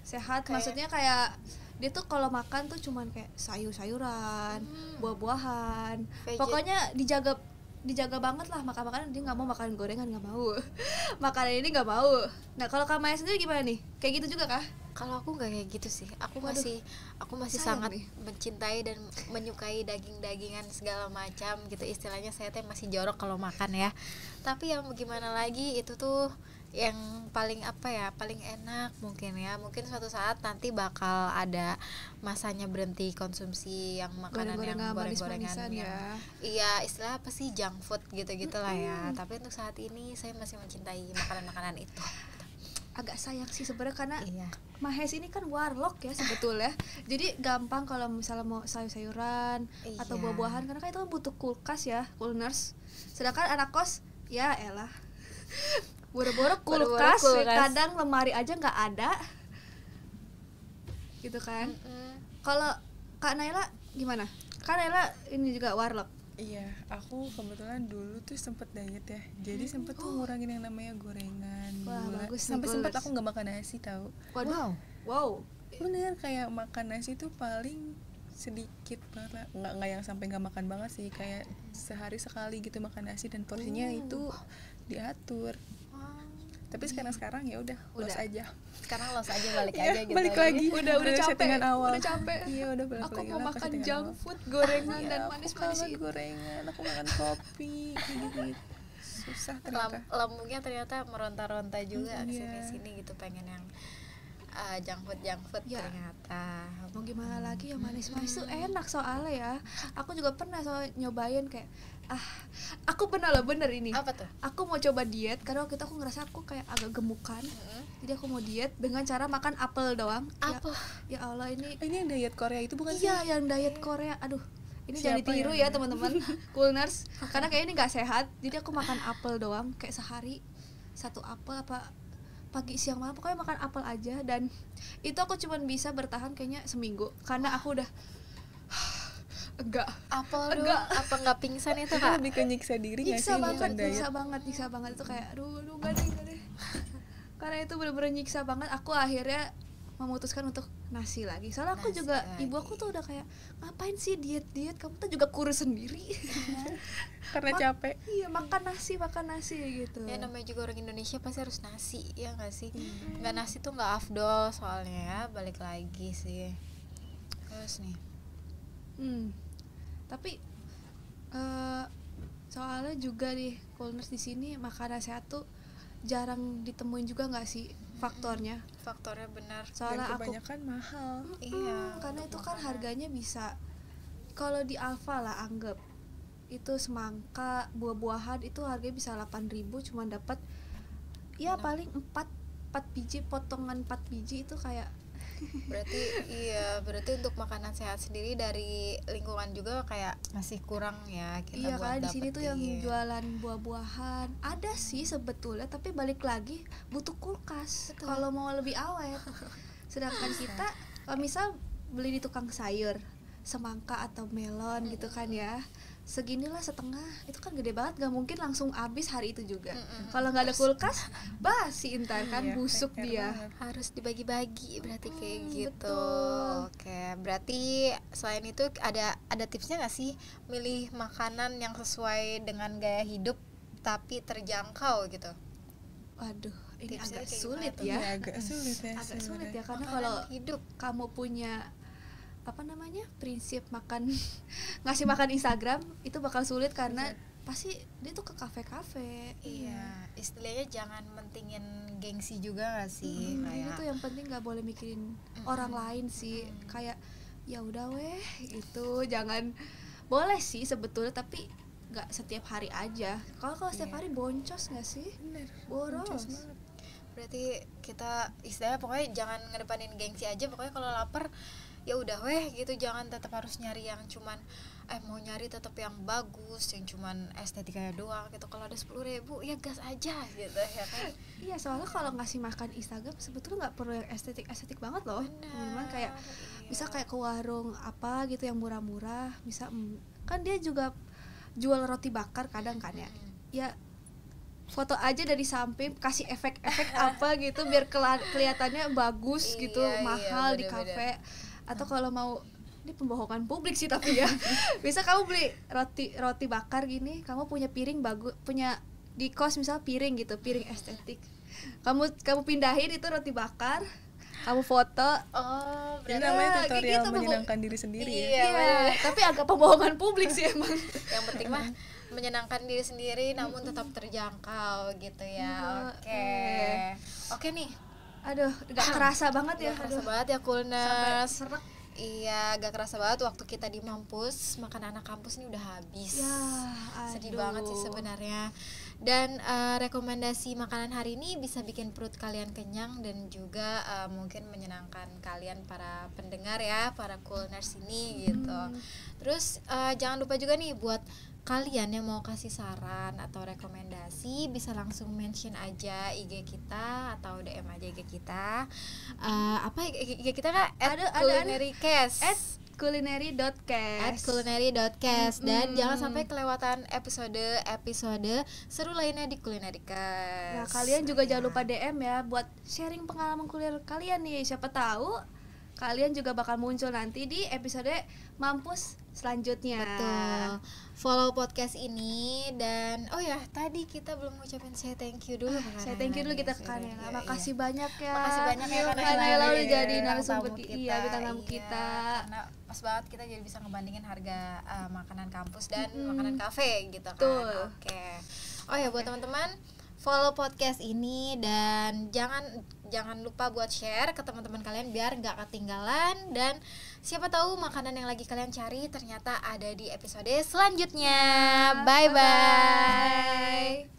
Sehat, maksudnya kayak dia tuh kalau makan tuh cuman kayak sayur-sayuran, buah-buahan, pokoknya dijaga banget lah makan-makanan. Dia nggak mau makan gorengan, nggak mau makanan ini nggak mau. Nah kalau Kamaya sendiri gimana nih, kayak gitu juga kah? Kalau aku nggak kayak gitu sih. Aku masih sangat mencintai dan menyukai daging-dagingan segala macam gitu. Istilahnya saya teh masih jorok kalau makan ya. Tapi yang gimana lagi, itu tuh yang paling paling enak mungkin ya. Mungkin suatu saat nanti bakal ada masanya berhenti konsumsi yang makanan yang goreng-gorengan ya. Iya, istilah apa sih, junk food gitu-gitu lah ya. Tapi untuk saat ini saya masih mencintai makanan-makanan itu. Agak sayang sih sebenarnya karena Mahes ini kan warlock ya sebetulnya. Jadi gampang kalau misalnya mau sayur-sayuran atau buah-buahan, karena kan itu kan butuh kulkas ya, Coolners. Sedangkan anak kos ya elah boro-boro kulkas, kadang lemari aja nggak ada gitu kan. Kalau Kak Naila gimana? Kak Naila ini juga warlock. Iya, aku kebetulan dulu tuh sempet diet ya. Jadi sempet tuh ngurangin yang namanya gorengan, gula. Sampai sempet aku nggak makan nasi tahu. Wow. Bener, kayak makan nasi tuh paling sedikit banget lah. Nggak yang sampai nggak makan banget sih, kayak sehari sekali gitu makan nasi, dan porsinya itu diatur. Tapi sekarang ya udah los aja. Sekarang los aja, balik aja gitu. Balik lagi. Udah capek. Awal. Udah capek. Iya, udah balik aku lagi. Aku mau makan junk food, gorengan dan manis-manis itu. Gorengan, aku makan kopi gitu. Susah ternyata. Lambungnya ternyata meronta-ronta juga sini-sini gitu, pengen yang junk food ya. Ternyata mau gimana lagi, yang manis-manis tuh enak soalnya ya. Aku juga pernah nyobain kayak aku pernah loh, bener ini. Apa tuh? Aku mau coba diet karena waktu itu aku ngerasa aku kayak agak gemukan. Jadi aku mau diet dengan cara makan apel doang. Ya Allah, ini yang diet Korea itu bukan sih? Iya, yang diet Korea. Aduh, ini jangan ditiru ya teman-teman. Coolners, karena kayak ini nggak sehat. Jadi aku makan apel doang, kayak sehari 1 apel, apa pagi siang malam, pokoknya makan apel aja. Dan itu aku cuman bisa bertahan kayaknya seminggu karena aku udah enggak apa nggak pingsan itu Kak? Lebih ke nyiksa diri nggak sih? Nyiksa banget itu kayak aduh gak deh. Karena itu bener-bener nyiksa banget. Aku akhirnya memutuskan untuk nasi lagi. Soalnya aku juga lagi. Ibu aku tuh udah kayak, ngapain sih diet, kamu tuh juga kurus sendiri. Karena capek. Iya, makan nasi gitu. Ya namanya juga orang Indonesia pasti harus nasi, ya nggak sih? Nggak nasi tuh nggak afdol soalnya ya, balik lagi sih. Terus nih. Tapi soalnya juga nih Coolners di sini makanan sehat tuh jarang ditemuin juga nggak sih faktornya benar. Soalnya dan kebanyakan mahal. Iya, karena itu kan harganya bisa, kalau di Alfa lah anggap itu semangka buah-buahan itu harganya bisa 8.000 cuma dapat ya paling 4 biji, potongan 4 biji itu kayak berarti untuk makanan sehat sendiri dari lingkungan juga kayak masih kurang ya kita iya, buat karena di sini tuh yang dapetin. jualan buah-buahan ada sih sebetulnya, tapi balik lagi butuh kulkas kalau mau lebih awet. Sedangkan kita misal beli di tukang sayur semangka atau melon gitu kan ya, seginilah setengah, itu kan gede banget, gak mungkin langsung habis hari itu juga. Kalau nggak ada kulkas basi entar kan, Iya, busuk dia banget. Harus dibagi-bagi berarti kayak gitu. betul. Oke, berarti selain itu ada tipsnya nggak sih milih makanan yang sesuai dengan gaya hidup tapi terjangkau gitu? Waduh, ini Tipsnya agak kayak sulit gimana tuh? ya. Ya, agak sulit ya. Agak sulit sebenarnya. ya, karena Makanan kalau hidup kamu punya prinsip makan ngasih makan Instagram itu bakal sulit karena pasti dia tuh ke kafe-kafe. iya, istilahnya jangan mentingin gengsi juga gak sih? Ini Kayak tuh yang penting nggak boleh mikirin orang lain sih. Kayak ya udah weh itu, jangan, boleh sih sebetulnya tapi nggak setiap hari aja. Kalau setiap hari boncos nggak sih? Bener. Boros. Boncos banget. berarti kita istilahnya pokoknya jangan ngedepanin gengsi aja, pokoknya kalau lapar ya udah weh gitu, jangan tetap harus nyari yang cuman mau nyari tetap yang bagus, yang cuman estetikanya doang gitu. Kalau ada 10.000 ya gas aja gitu ya kan. Iya, soalnya kalau ngasih makan Instagram sebetulnya nggak perlu yang estetik banget loh. Memang kayak bisa kayak ke warung apa gitu yang murah-murah, bisa kan dia juga jual roti bakar kadang kan ya. Ya foto aja dari samping, kasih efek-efek apa gitu biar kelihatannya bagus gitu, mahal di kafe. Atau kalau mau, ini pembohongan publik sih tapi ya, bisa kamu beli roti bakar gini, kamu punya piring bagus, punya di kos misal piring gitu, piring estetik, kamu pindahin itu roti bakar, kamu foto. Ini namanya tutorial gitu, menyenangkan diri sendiri ya. Iya, tapi agak pembohongan publik sih emang. Yang penting mah menyenangkan diri sendiri namun tetap terjangkau gitu ya. Oke nih. Aduh, gak kerasa banget ya. Gak kerasa banget ya Coolners. Sampai serak. Iya, gak kerasa banget waktu kita di mampus, makan anak kampus ini udah habis. Ya, sedih banget sih sebenarnya. Dan rekomendasi makanan hari ini bisa bikin perut kalian kenyang dan juga mungkin menyenangkan kalian para pendengar ya, para Coolners ini gitu. Terus jangan lupa juga nih buat kalian yang mau kasih saran atau rekomendasi bisa langsung mention aja IG kita atau DM aja IG kita. Apa IG kita Kak? @culinary.cast @culinary.cast dan jangan sampai kelewatan episode seru lainnya di Culinary.cast. Nah, kalian juga jangan lupa DM ya buat sharing pengalaman kuliah kalian nih. Siapa tahu kalian juga bakal muncul nanti di episode mampus selanjutnya. Betul. Follow podcast ini dan tadi kita belum ngucapin saya thank you dulu. Saya thank you dulu kita ke Kanela. Makasih banyak ya. Makasih banyak ya Kanela udah jadi narasumber kita. bintang tamu kita. Karena pas banget kita jadi bisa ngebandingin harga makanan kampus dan makanan kafe gitu kan. Betul. Oke. Oh ya buat teman-teman, follow podcast ini dan jangan lupa buat share ke teman-teman kalian biar nggak ketinggalan, dan siapa tahu makanan yang lagi kalian cari ternyata ada di episode selanjutnya. Bye bye.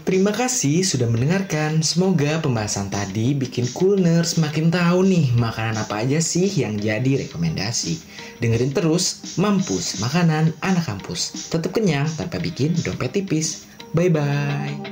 Terima kasih sudah mendengarkan. Semoga pembahasan tadi bikin Coolners makin tahu nih makanan apa aja sih yang jadi rekomendasi. Dengerin terus Mampus, makanan anak kampus. Tetap kenyang tanpa bikin dompet tipis. Bye-bye.